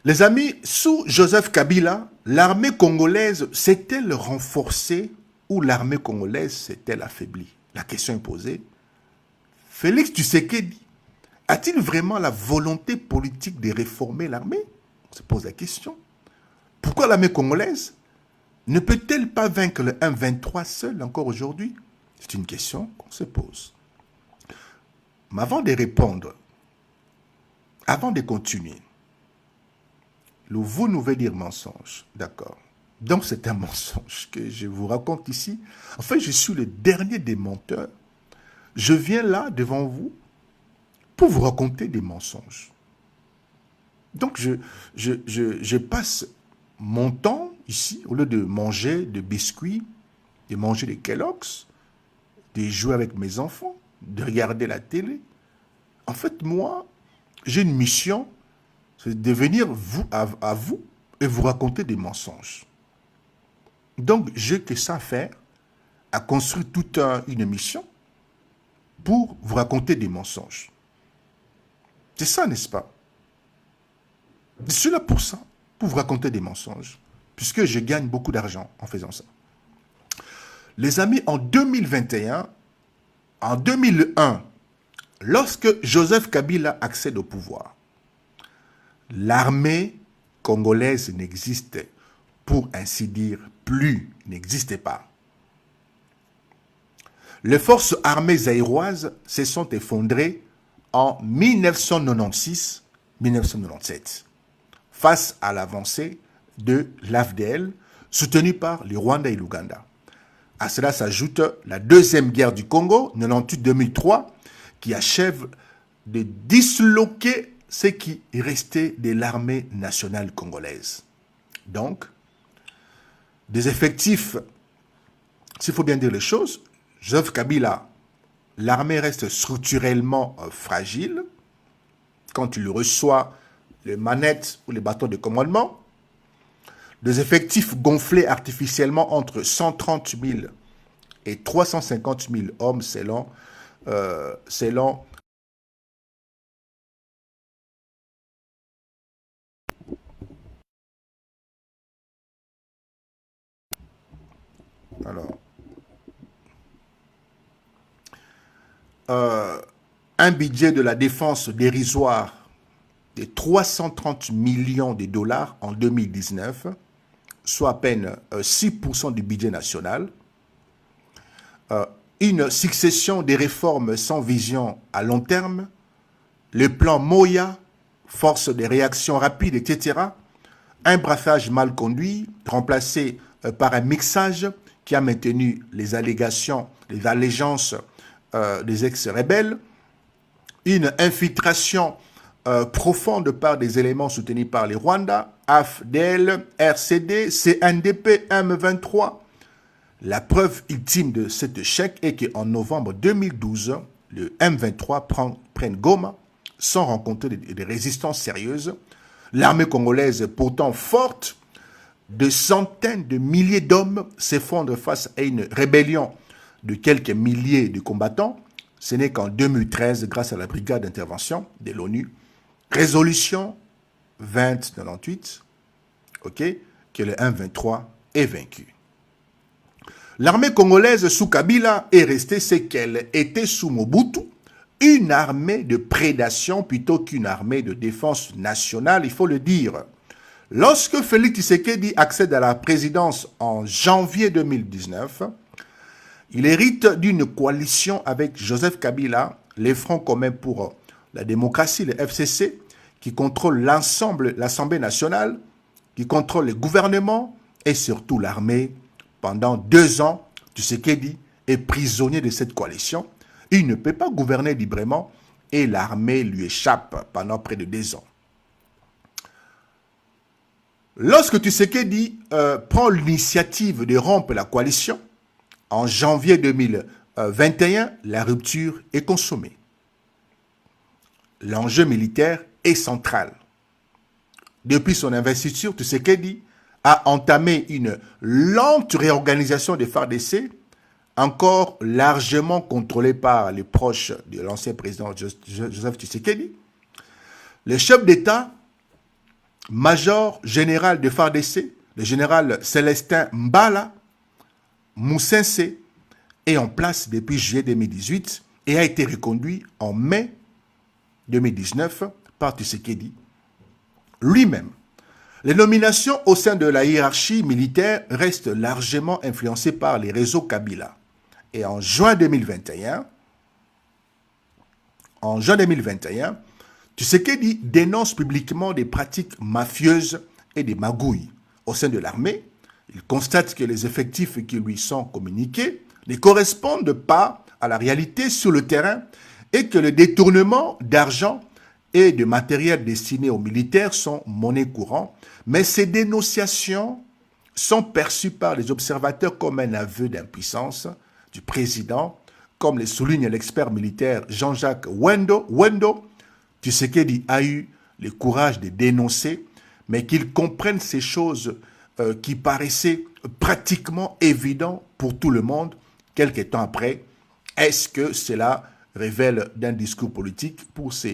Les amis, sous Joseph Kabila, l'armée congolaise s'est-elle renforcée ou l'armée congolaise s'est-elle affaiblie? La question est posée. Félix Tshisekedi a-t-il vraiment la volonté politique de réformer l'armée? On se pose la question. Pourquoi l'armée congolaise ne peut-elle pas vaincre le M23 seul encore aujourd'hui? C'est une question qu'on se pose. Mais avant de répondre, avant de continuer, vous nous veut dire mensonge, d'accord. Donc c'est un mensonge que je vous raconte ici. En fait, je suis le dernier des menteurs. Je viens là devant vous pour vous raconter des mensonges. Donc je passe mon temps ici, au lieu de manger des biscuits, de manger des Kellogg's, de jouer avec mes enfants, de regarder la télé. En fait, moi, j'ai une mission, c'est de venir à vous et vous raconter des mensonges. Donc, j'ai que ça à faire, à construire toute une mission pour vous raconter des mensonges. C'est ça, n'est-ce pas? Je suis là pour ça, pour vous raconter des mensonges, puisque je gagne beaucoup d'argent en faisant ça. Les amis, en 2021, en 2001, lorsque Joseph Kabila accède au pouvoir, l'armée congolaise n'existait, pour ainsi dire, plus, n'existait pas. Les forces armées zaïroises se sont effondrées en 1996-1997 face à l'avancée de l'AFDL soutenue par le Rwanda et l'Ouganda. À cela s'ajoute la deuxième guerre du Congo, 98-2003, qui achève de disloquer ce qui restait de l'armée nationale congolaise. Donc, des effectifs, s'il faut bien dire les choses, Joseph Kabila, l'armée reste structurellement fragile quand il reçoit les manettes ou les bâtons de commandement. Des effectifs gonflés artificiellement entre 130 000 et 350 000 hommes selon alors, un budget de la défense dérisoire de 330 millions de dollars en 2019, soit à peine 6% du budget national. Une succession de réformes sans vision à long terme, le plan Moya, force de réaction rapide, etc. Un brassage mal conduit, remplacé par un mixage qui a maintenu les allégations, les allégeances des ex-rebelles, une infiltration profonde par des éléments soutenus par les Rwandais, AFDL, RCD, CNDP, M23. La preuve ultime de cet échec est qu'en novembre 2012, le M23 prenne Goma sans rencontrer des résistances sérieuses. L'armée congolaise, pourtant forte, de centaines de milliers d'hommes s'effondre face à une rébellion de quelques milliers de combattants. Ce n'est qu'en 2013, grâce à la brigade d'intervention de l'ONU, résolution 2098, que le M23 est vaincu. L'armée congolaise sous Kabila est restée ce qu'elle était sous Mobutu, une armée de prédation plutôt qu'une armée de défense nationale, il faut le dire. Lorsque Félix Tshisekedi accède à la présidence en janvier 2019, il hérite d'une coalition avec Joseph Kabila, les Fronts communs pour la démocratie, le FCC, qui contrôle l'ensemble, l'Assemblée nationale, qui contrôle le gouvernement et surtout l'armée. Pendant 2 ans, Tshisekedi est prisonnier de cette coalition. Il ne peut pas gouverner librement et l'armée lui échappe pendant près de 2 ans. Lorsque Tshisekedi prend l'initiative de rompre la coalition, En janvier 2021, la rupture est consommée. L'enjeu militaire est central. Depuis son investiture, Tshisekedi a entamé une lente réorganisation des FARDC, encore largement contrôlée par les proches de l'ancien président Joseph Tshisekedi. Le chef d'État, major général de FARDC, le général Célestin Mbala Moussense, est en place depuis juillet 2018 et a été reconduit en mai 2019 par Tshisekedi lui-même. Les nominations au sein de la hiérarchie militaire restent largement influencées par les réseaux Kabila. Et en juin 2021, Tshisekedi dénonce publiquement des pratiques mafieuses et des magouilles au sein de l'armée. Il constate que les effectifs qui lui sont communiqués ne correspondent pas à la réalité sur le terrain et que le détournement d'argent et de matériel destiné aux militaires sont monnaie courante, mais ces dénonciations sont perçues par les observateurs comme un aveu d'impuissance du président, comme le souligne l'expert militaire Jean-Jacques Wendo. Tshisekedi a eu le courage de dénoncer, mais qu'il comprenne ces choses qui paraissaient pratiquement évidentes pour tout le monde, quelques temps après. Est-ce que cela révèle d'un discours politique pour se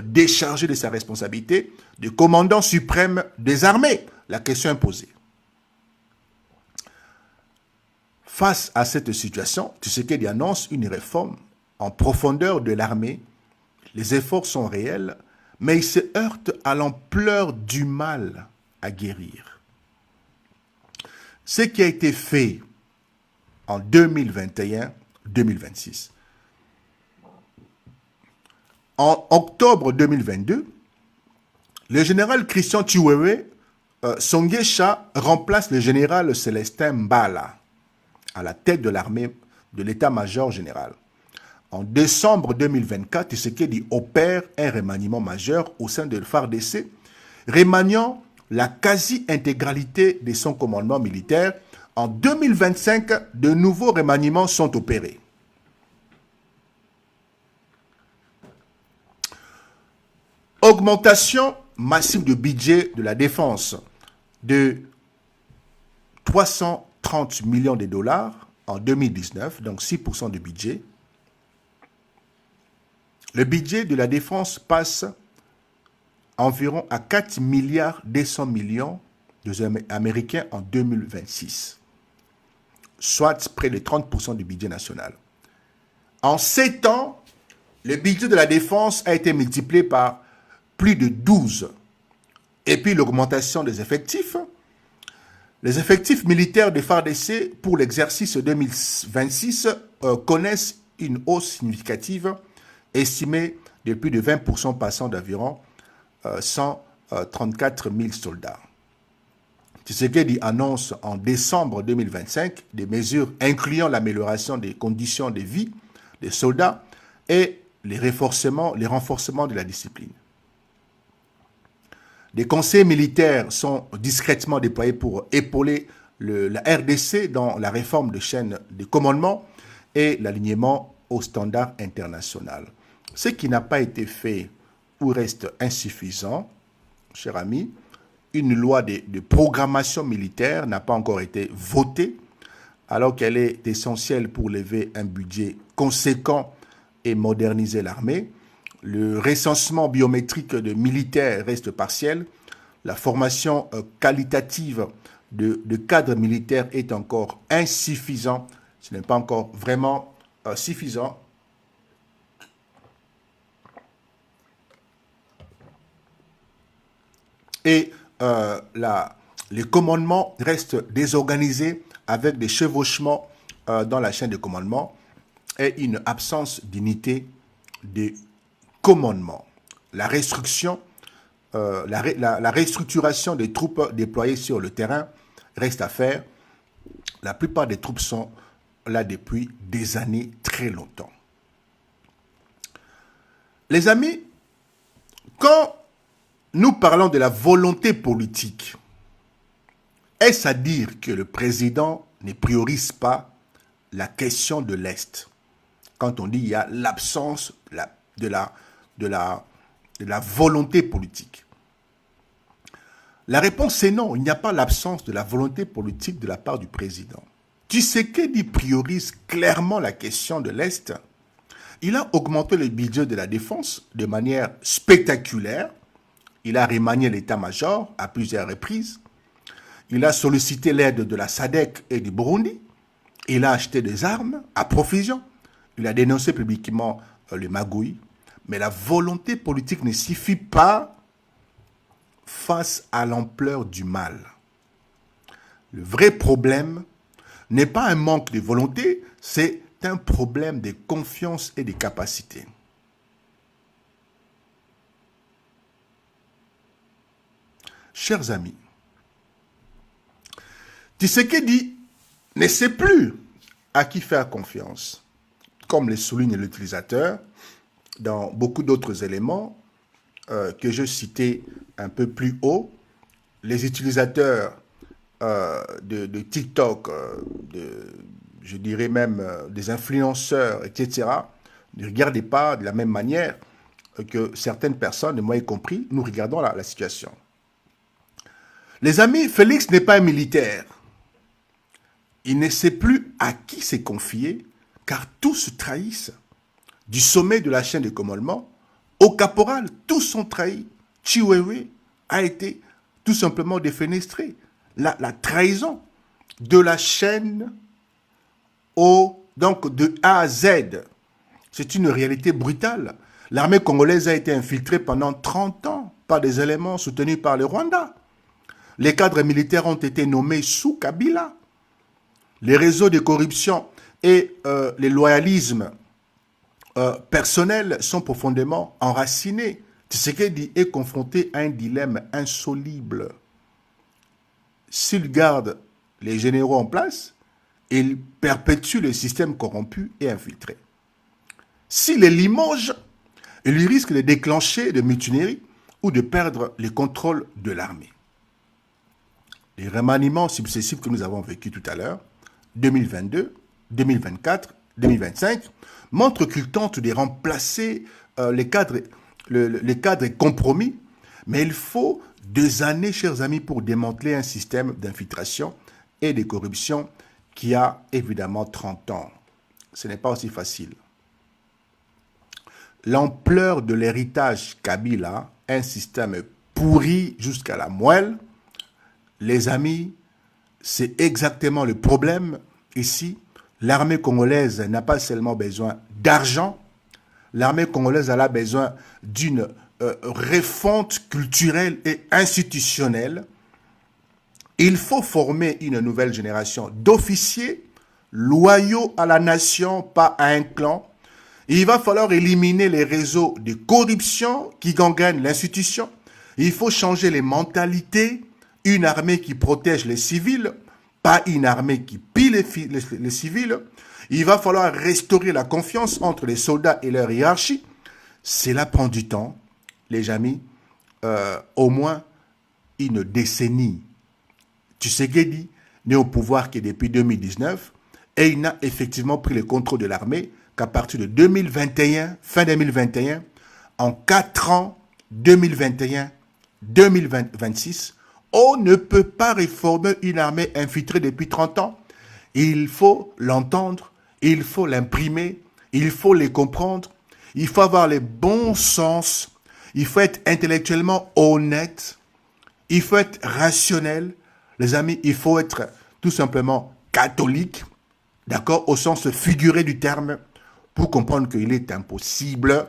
décharger de sa responsabilité de commandant suprême des armées? La question est posée. Face à cette situation, Tshisekedi annonce une réforme en profondeur de l'armée. Les efforts sont réels, mais ils se heurtent à l'ampleur du mal à guérir. Ce qui a été fait en 2021-2026. En octobre 2022, le général Christian Chiwewe Songesha remplace le général Célestin Mbala à la tête de l'armée de l'état-major général. En décembre 2024, Tshisekedi opère un remaniement majeur au sein de FARDC, remaniant la quasi-intégralité de son commandement militaire. En 2025, de nouveaux remaniements sont opérés. Augmentation massive du budget de la défense de 330 millions de dollars en 2019, donc 6% du budget. Le budget de la défense passe environ à 4 milliards 200 millions américains en 2026, soit près de 30% du budget national. En 7 ans, le budget de la défense a été multiplié par plus de 12. Et puis l'augmentation des effectifs. Les effectifs militaires des FARDC pour l'exercice 2026 connaissent une hausse significative estimée de plus de 20%, passant d'environ 134 000 soldats. Tshisekedi annonce en décembre 2025 des mesures incluant l'amélioration des conditions de vie des soldats et les renforcements de la discipline. Des conseils militaires sont discrètement déployés pour épauler la RDC dans la réforme de chaîne de commandement et l'alignement aux standards internationaux. Ce qui n'a pas été fait ou reste insuffisant, cher ami, une loi de programmation militaire n'a pas encore été votée, alors qu'elle est essentielle pour lever un budget conséquent et moderniser l'armée. Le recensement biométrique de militaires reste partiel. La formation qualitative de cadres militaires est encore insuffisante. Ce n'est pas encore vraiment suffisant. Et les commandements restent désorganisés avec des chevauchements dans la chaîne de commandement et une absence d'unité de commandement. La restructuration des troupes déployées sur le terrain reste à faire. La plupart des troupes sont là depuis des années très longtemps. Les amis, quand nous parlons de la volonté politique, est-ce à dire que le président ne priorise pas la question de l'Est. Quand on dit il y a l'absence de la volonté politique. La réponse est non, il n'y a pas l'absence de la volonté politique de la part du président. Tshisekedi priorise clairement la question de l'Est. Il a augmenté le budget de la défense de manière spectaculaire. Il a remanié l'état-major à plusieurs reprises. Il a sollicité l'aide de la SADC et du Burundi. Il a acheté des armes à profusion. Il a dénoncé publiquement le magouille. Mais la volonté politique ne suffit pas face à l'ampleur du mal. Le vrai problème n'est pas un manque de volonté, c'est un problème de confiance et de capacité. Chers amis, Tshisekedi ne sait plus à qui faire confiance. Comme le souligne l'utilisateur, dans beaucoup d'autres éléments que je citais un peu plus haut, les utilisateurs de TikTok, je dirais même des influenceurs, etc., ne regardez pas de la même manière que certaines personnes, et moi y compris, nous regardons la situation. Les amis, Félix n'est pas un militaire. Il ne sait plus à qui s'est confié, car tous se trahissent. Du sommet de la chaîne de commandement au caporal, tous sont trahis. Chiwewe a été tout simplement défenestré. La trahison de la chaîne donc de A à Z. C'est une réalité brutale. L'armée congolaise a été infiltrée pendant 30 ans par des éléments soutenus par le Rwanda. Les cadres militaires ont été nommés sous Kabila. Les réseaux de corruption et les loyalismes personnels sont profondément enracinés. Tshisekedi est confronté à un dilemme insoluble. S'il garde les généraux en place, il perpétue le système corrompu et infiltré. S'il les limoge, il lui risque de déclencher de mutineries ou de perdre le contrôle de l'armée. Les remaniements successifs que nous avons vécus tout à l'heure, 2022, 2024, 2025, montrent qu'il tente de remplacer les cadres compromis, mais il faut 2 années, chers amis, pour démanteler un système d'infiltration et de corruption qui a évidemment 30 ans. Ce n'est pas aussi facile. L'ampleur de l'héritage Kabila, un système pourri jusqu'à la moelle, les amis, c'est exactement le problème ici. L'armée congolaise n'a pas seulement besoin d'argent, l'armée congolaise a besoin d'une refonte culturelle et institutionnelle. Il faut former une nouvelle génération d'officiers loyaux à la nation, pas à un clan. Il va falloir éliminer les réseaux de corruption qui gangrènent l'institution. Il faut changer les mentalités. Une armée qui protège les civils, pas une armée qui pille les civils. Il va falloir restaurer la confiance entre les soldats et leur hiérarchie. Cela prend du temps, les amis, au moins une décennie. Tshisekedi n'est au pouvoir que depuis 2019 et il n'a effectivement pris le contrôle de l'armée qu'à partir de 2021, fin 2021, en 4 ans, 2021, 2026, on ne peut pas réformer une armée infiltrée depuis 30 ans. Il faut l'entendre, il faut l'imprimer, il faut les comprendre, il faut avoir le bon sens, il faut être intellectuellement honnête, il faut être rationnel. Les amis, il faut être tout simplement catholique, d'accord, au sens figuré du terme, pour comprendre qu'il est impossible,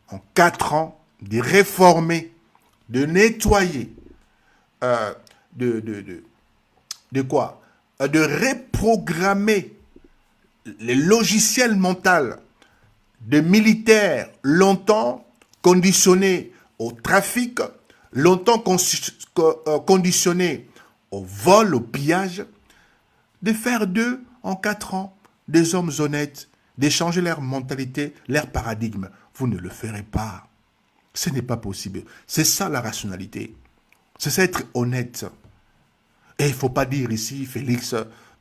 en 4 ans, de réformer, de nettoyer, de quoi? De reprogrammer les logiciels mentaux de militaires longtemps conditionnés au trafic, longtemps conditionnés au vol, au pillage, de faire d'eux, en 4 ans, des hommes honnêtes, d'échanger leur mentalité, leur paradigme. Vous ne le ferez pas. Ce n'est pas possible. C'est ça la rationalité. C'est ça être honnête. Et il ne faut pas dire ici, Félix,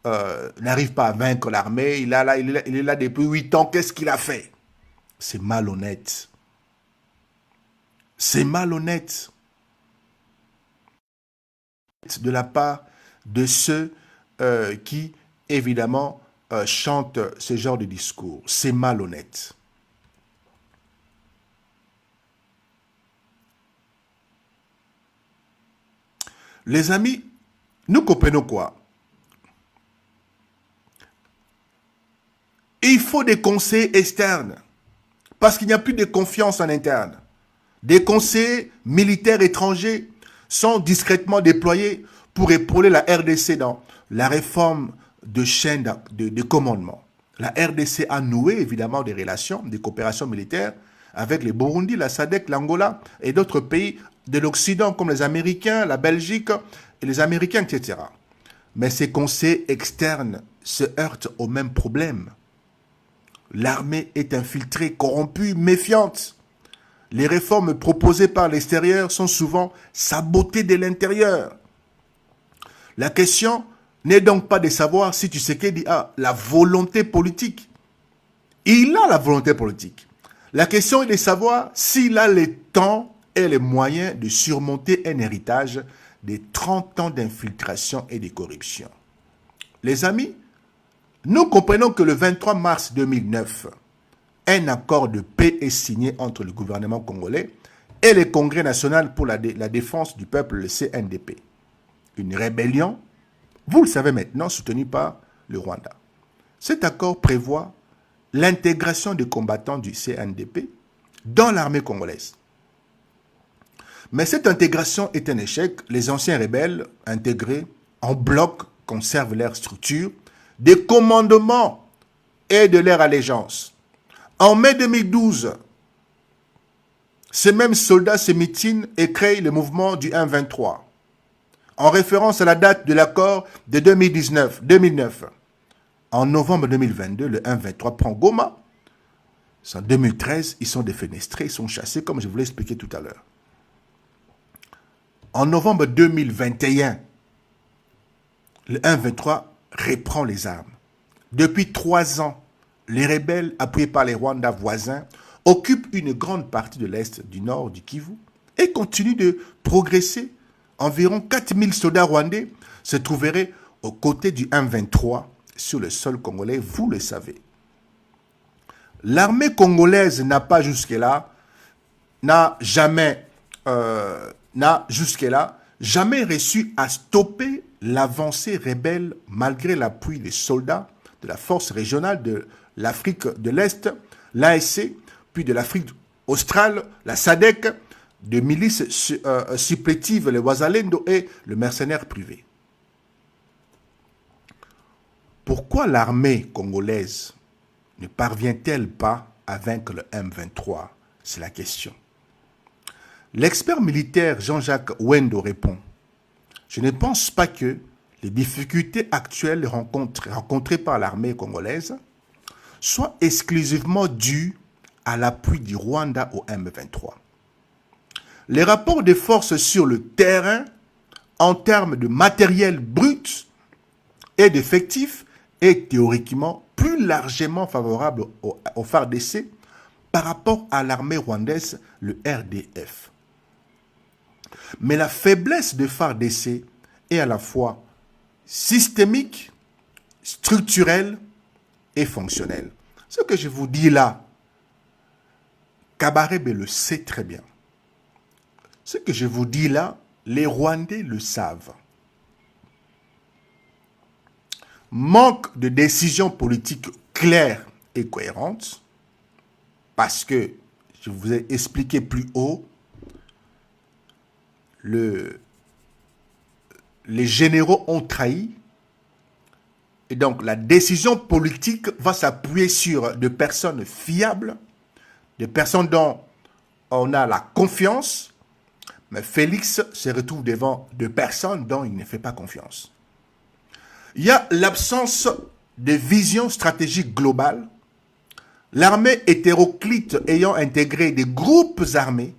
n'arrive pas à vaincre l'armée. Il est là depuis 8 ans. Qu'est-ce qu'il a fait? C'est malhonnête. C'est malhonnête de la part de ceux qui, évidemment, chantent ce genre de discours. C'est malhonnête. Les amis, nous comprenons quoi? Il faut des conseils externes, parce qu'il n'y a plus de confiance en interne. Des conseils militaires étrangers sont discrètement déployés pour épauler la RDC dans la réforme de chaîne de commandement. La RDC a noué évidemment des relations, des coopérations militaires avec les Burundi, la SADC, l'Angola et d'autres pays de l'Occident comme les Américains, la Belgique et les Américains, etc. Mais ces conseils externes se heurtent au même problème. L'armée est infiltrée, corrompue, méfiante. Les réformes proposées par l'extérieur sont souvent sabotées de l'intérieur. La question n'est donc pas de savoir si Tshisekedi a la volonté politique. Il a la volonté politique. La question est de savoir s'il a le temps et les moyens de surmonter un héritage de 30 ans d'infiltration et de corruption. Les amis, nous comprenons que le 23 mars 2009, un accord de paix est signé entre le gouvernement congolais et le Congrès national pour la défense du peuple, le CNDP. Une rébellion, vous le savez maintenant, soutenue par le Rwanda. Cet accord prévoit l'intégration des combattants du CNDP dans l'armée congolaise. Mais cette intégration est un échec. Les anciens rebelles intégrés en bloc conservent leur structure, des commandements et de leur allégeance. En mai 2012, ces mêmes soldats se mutinent et créent le mouvement du 1-23, en référence à la date de l'accord de 2009. En novembre 2022, le 1-23 prend Goma. En 2013, ils sont défenestrés, ils sont chassés, comme je vous l'ai expliqué tout à l'heure. En novembre 2021, le 1-23 reprend les armes. Depuis 3 ans, les rebelles, appuyés par les Rwandais voisins, occupent une grande partie de l'est, du nord, du Kivu, et continuent de progresser. Environ 4000 soldats rwandais se trouveraient aux côtés du 1-23 sur le sol congolais, vous le savez. L'armée congolaise n'a jamais réussi à stopper l'avancée rebelle malgré l'appui des soldats de la force régionale de l'Afrique de l'Est, l'ASC, puis de l'Afrique australe, la SADC, de milices supplétives, les Wazalendo et le mercenaire privé. Pourquoi l'armée congolaise ne parvient-elle pas à vaincre le M23? C'est la question. L'expert militaire Jean-Jacques Wendo répond: je ne pense pas que les difficultés actuelles rencontrées par l'armée congolaise soient exclusivement dues à l'appui du Rwanda au M23. Les rapports de force sur le terrain, en termes de matériel brut et d'effectifs, est théoriquement plus largement favorable au FARDC par rapport à l'armée rwandaise, le RDF. Mais la faiblesse de FARDC est à la fois systémique, structurelle et fonctionnelle. Ce que je vous dis là, Kabarebe le sait très bien. Ce que je vous dis là, les Rwandais le savent. Manque de décision politique claire et cohérente, parce que, je vous ai expliqué plus haut, les généraux ont trahi, et donc la décision politique va s'appuyer sur des personnes fiables, des personnes dont on a la confiance, mais Félix se retrouve devant des personnes dont il ne fait pas confiance. Il y a l'absence de vision stratégique globale, l'armée hétéroclite ayant intégré des groupes armés,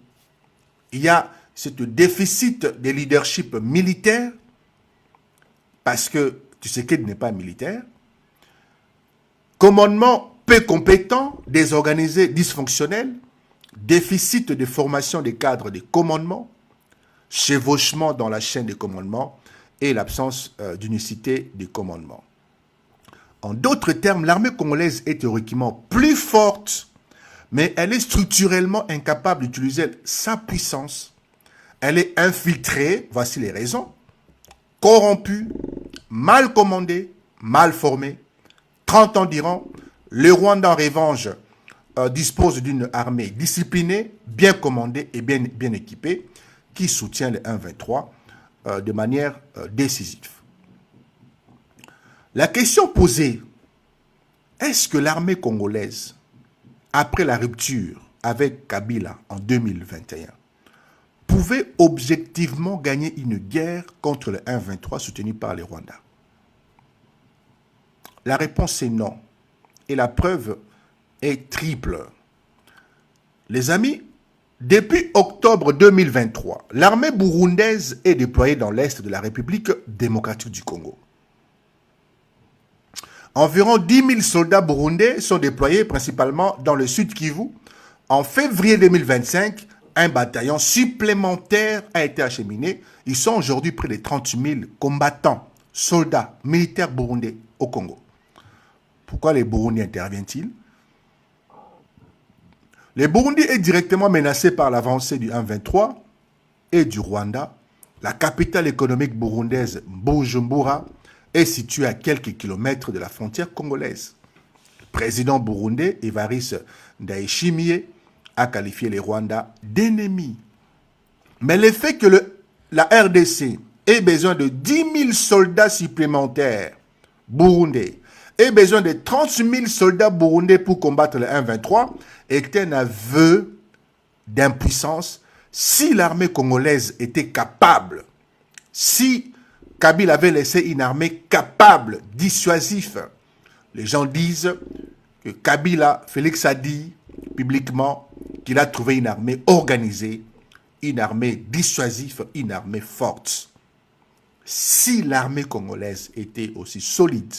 il y a ce déficit de leadership militaire, parce que Tshisekedi n'est pas militaire. Commandement peu compétent, désorganisé, dysfonctionnel, déficit de formation des cadres de commandement, chevauchement dans la chaîne de commandement et l'absence d'unicité de commandement. En d'autres termes, l'armée congolaise est théoriquement plus forte, mais elle est structurellement incapable d'utiliser sa puissance. Elle est infiltrée, voici les raisons, corrompue, mal commandée, mal formée. 30 ans d'Iran, le Rwanda en revanche dispose d'une armée disciplinée, bien commandée et bien équipée, qui soutient le 1-23 de manière décisive. La question posée, est-ce que l'armée congolaise, après la rupture avec Kabila en 2021, pouvait objectivement gagner une guerre contre le 1-23 soutenu par les Rwandais? La réponse est non. Et la preuve est triple. Les amis, depuis octobre 2023, l'armée burundaise est déployée dans l'est de la République démocratique du Congo. Environ 10 000 soldats burundais sont déployés principalement dans le sud Kivu. En février 2025, un bataillon supplémentaire a été acheminé. Ils sont aujourd'hui près de 30 000 combattants, soldats, militaires burundais au Congo. Pourquoi les Burundis interviennent-ils? Le Burundi est directement menacé par l'avancée du 1-23 et du Rwanda. La capitale économique burundaise, Bujumbura, est située à quelques kilomètres de la frontière congolaise. Le président burundais, Evariste Ndayishimiye, a qualifié les Rwandais d'ennemis. Mais le fait que la RDC ait besoin de 10 000 soldats supplémentaires burundais et besoin de 30 000 soldats burundais pour combattre le 1-23 est un aveu d'impuissance. Si l'armée congolaise était capable, si Kabila avait laissé une armée capable, dissuasive, les gens disent que Kabila, Félix a dit publiquement qu'il a trouvé une armée organisée, une armée dissuasive, une armée forte. Si l'armée congolaise était aussi solide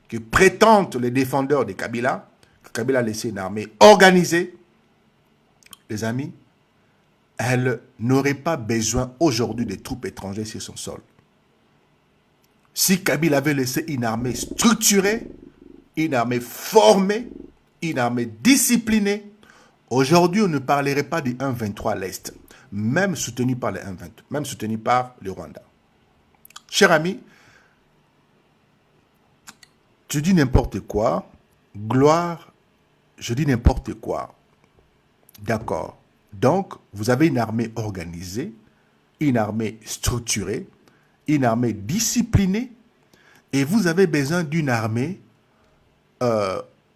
que prétendent les défendeurs de Kabila, que Kabila a laissé une armée organisée, les amis, elle n'aurait pas besoin aujourd'hui de troupes étrangères sur son sol. Si Kabila avait laissé une armée structurée, une armée formée, une armée disciplinée, aujourd'hui on ne parlerait pas du 1-23 à l'Est, même soutenu par le 1-23, même soutenu par le Rwanda. Cher ami, tu dis n'importe quoi, gloire, je dis n'importe quoi. D'accord. Donc, vous avez une armée organisée, une armée structurée, une armée disciplinée, et vous avez besoin d'une armée,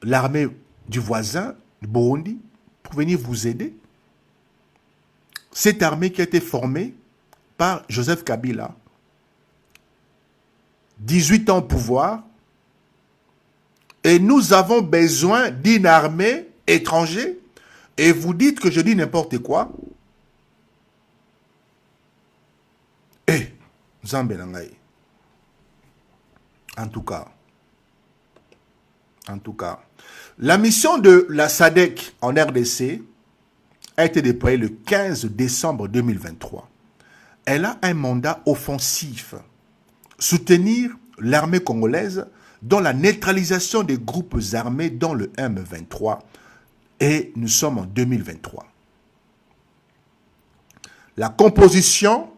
l'armée du voisin, du Burundi, pour venir vous aider. Cette armée qui a été formée par Joseph Kabila, 18 ans au pouvoir, et nous avons besoin d'une armée étrangère, et vous dites que je dis n'importe quoi. Eh, Zambé. En tout cas, la mission de la SADC en RDC a été déployée le 15 décembre 2023. Elle a un mandat offensif, soutenir l'armée congolaise dans la neutralisation des groupes armés dans le M23. Et nous sommes en 2023. La composition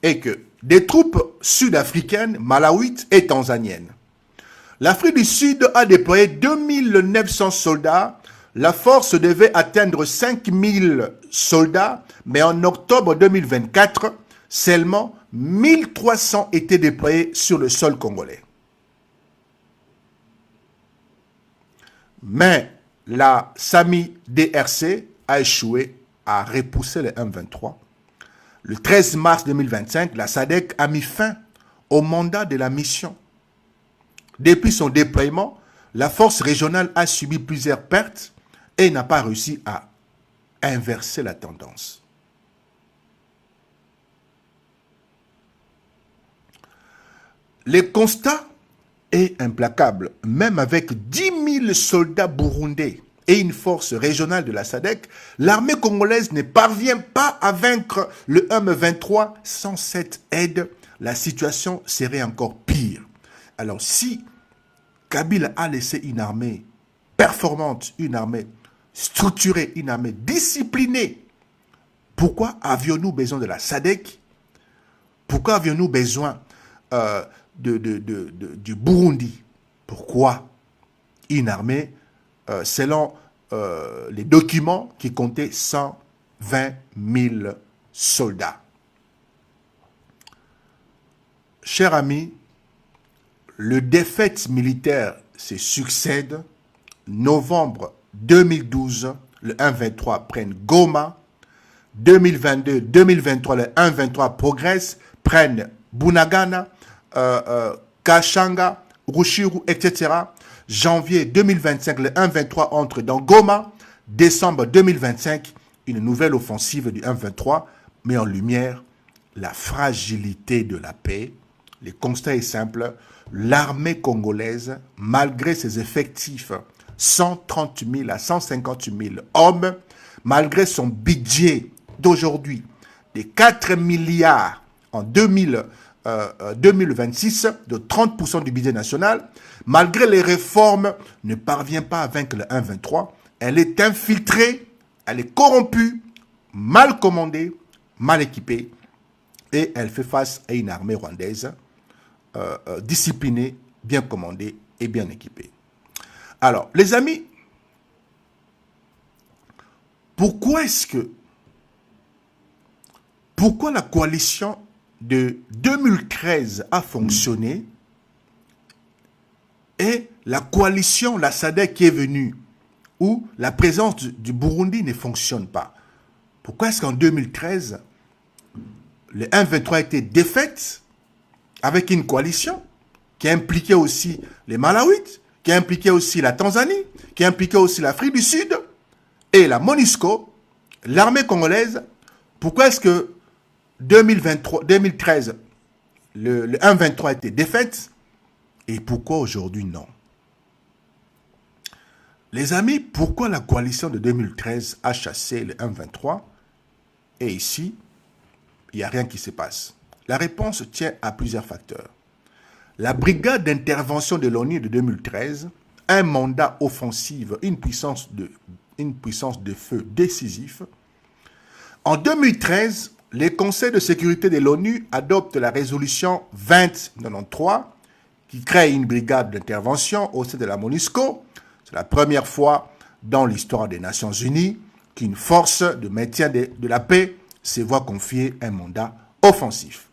est que des troupes sud-africaines, malawites et tanzaniennes. L'Afrique du Sud a déployé 2900 soldats. La force devait atteindre 5000 soldats, mais en octobre 2024, seulement 1300 étaient déployés sur le sol congolais. Mais la SAMI DRC a échoué à repousser le 1-23. Le 13 mars 2025, la SADC a mis fin au mandat de la mission. Depuis son déploiement, la force régionale a subi plusieurs pertes et n'a pas réussi à inverser la tendance. Le constat est implacable. Même avec 10 000 soldats burundais et une force régionale de la SADC, l'armée congolaise ne parvient pas à vaincre le M23. Sans cette aide, la situation serait encore pire. Alors si Kabila a laissé une armée performante, une armée structurée, une armée disciplinée, pourquoi avions-nous besoin de la SADC? Pourquoi avions-nous besoin du Burundi? Pourquoi une armée, selon les documents, qui comptait 120 000 soldats? Chers amis, le défaite militaire se succède. Novembre 2012, le 1-23 prennent Goma. 2022-2023, le 1-23 progresse, prennent Bunagana, Kashanga, Rushiru, etc. Janvier 2025, le 1-23 entre dans Goma. Décembre 2025, une nouvelle offensive du 1-23 met en lumière la fragilité de la paix. Le constat est simple, l'armée congolaise, malgré ses effectifs 130 000 à 150 000 hommes, malgré son budget d'aujourd'hui de 4 milliards en 2026, de 30% du budget national, malgré les réformes, ne parvient pas à vaincre le 1-23. Elle est infiltrée, elle est corrompue, mal commandée, mal équipée, et elle fait face à une armée rwandaise disciplinée, bien commandée et bien équipée. Alors, les amis, pourquoi la coalition de 2013 a fonctionné et la coalition, la SADC qui est venue, où la présence du Burundi ne fonctionne pas? Pourquoi est-ce qu'en 2013, le 1-23 a été défaite avec une coalition qui impliquait aussi les Malawites, qui impliquait aussi la Tanzanie, qui impliquait aussi l'Afrique du Sud et la MONUSCO, l'armée congolaise? Pourquoi est-ce que 2013, le 1-23 a été défaite et pourquoi aujourd'hui non? Les amis, pourquoi la coalition de 2013 a chassé le 1-23 et ici, il n'y a rien qui se passe? La réponse tient à plusieurs facteurs. La brigade d'intervention de l'ONU de 2013, un mandat offensif, une puissance de feu décisif. En 2013, le Conseil de sécurité de l'ONU adopte la résolution 2093 qui crée une brigade d'intervention au sein de la MONUSCO. C'est la première fois dans l'histoire des Nations Unies qu'une force de maintien de la paix se voit confier un mandat offensif.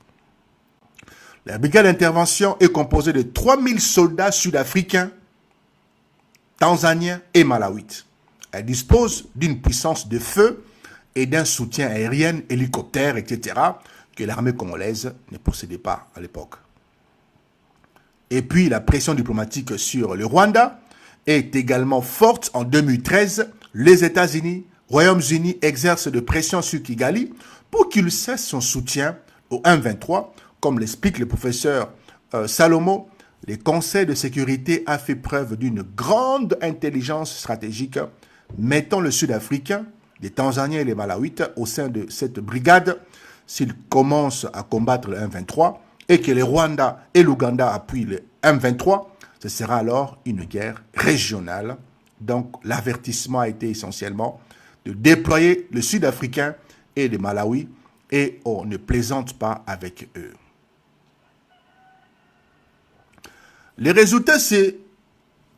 La brigade d'intervention est composée de 3000 soldats sud-africains, tanzaniens et malawites. Elle dispose d'une puissance de feu et d'un soutien aérien, hélicoptère, etc., que l'armée congolaise ne possédait pas à l'époque. Et puis, la pression diplomatique sur le Rwanda est également forte. En 2013, les États-Unis, Royaume-Uni exercent de pression sur Kigali pour qu'il cesse son soutien au 1-23. Comme l'explique le professeur Salomo, le Conseil de sécurité a fait preuve d'une grande intelligence stratégique, mettant le Sud-Africain, les Tanzaniens et les Malawites au sein de cette brigade. S'ils commencent à combattre le 1-23 et que le Rwanda et l'Ouganda appuient le 1-23, ce sera alors une guerre régionale. Donc l'avertissement a été essentiellement de déployer le Sud-Africain et le Malawi et on ne plaisante pas avec eux. Les résultats, c'est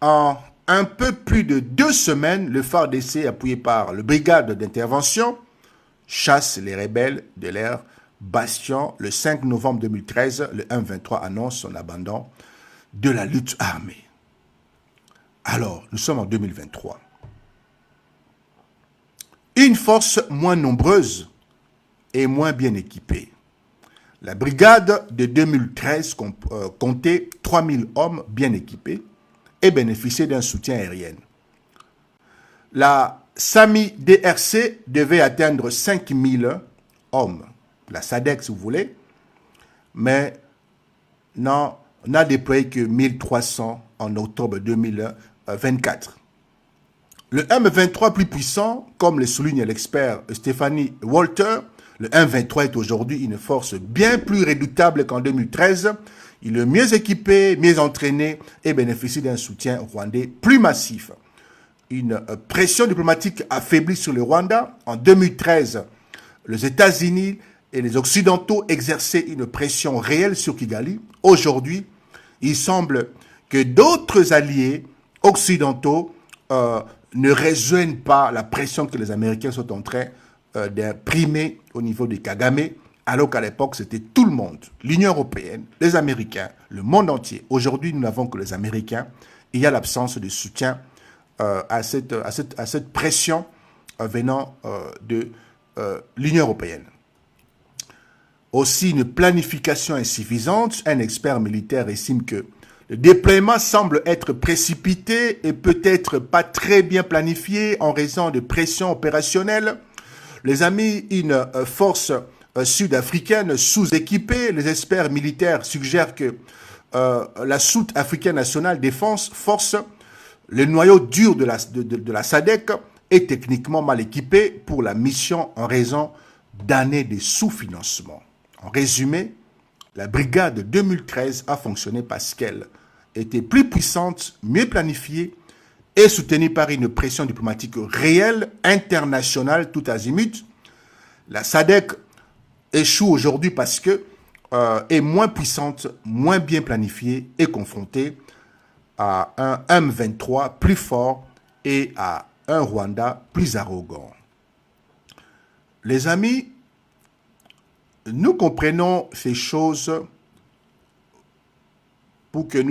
en un peu plus de 2 semaines, le FARDC, appuyé par le brigade d'intervention, chasse les rebelles de leur bastion. Le 5 novembre 2013, le 1-23 annonce son abandon de la lutte armée. Alors, nous sommes en 2023. Une force moins nombreuse et moins bien équipée. La brigade de 2013 comptait 3000 hommes bien équipés et bénéficiait d'un soutien aérien. La SAMI-DRC devait atteindre 5000 hommes. La SADC, si vous voulez. Mais non, On n'a déployé que 1300 en octobre 2024. Le M23 plus puissant, comme le souligne l'expert Stéphanie Walter, le M23 est aujourd'hui une force bien plus redoutable qu'en 2013. Il est mieux équipé, mieux entraîné et bénéficie d'un soutien rwandais plus massif. Une pression diplomatique affaiblie sur le Rwanda. En 2013, les États-Unis et les Occidentaux exerçaient une pression réelle sur Kigali. Aujourd'hui, il semble que d'autres alliés occidentaux ne rejoignent pas la pression que les Américains sont en train d'imprimer au niveau de Kagame, alors qu'à l'époque, c'était tout le monde, l'Union européenne, les Américains, le monde entier. Aujourd'hui, nous n'avons que les Américains. Il y a l'absence de soutien à cette pression venant de l'Union européenne. Aussi, une planification insuffisante. Un expert militaire estime que le déploiement semble être précipité et peut-être pas très bien planifié en raison de pression opérationnelle. Les amis, une force sud-africaine sous-équipée, les experts militaires suggèrent que la Sud-Africaine National Défense Force, le noyau dur de la SADC, est techniquement mal équipé pour la mission en raison d'années de sous-financement. En résumé, la brigade 2013 a fonctionné parce qu'elle était plus puissante, mieux planifiée et soutenue par une pression diplomatique réelle, internationale, tout azimut. La SADC échoue aujourd'hui parce que est moins puissante, moins bien planifiée et confrontée à un M23 plus fort et à un Rwanda plus arrogant. Les amis, nous comprenons ces choses pour que nous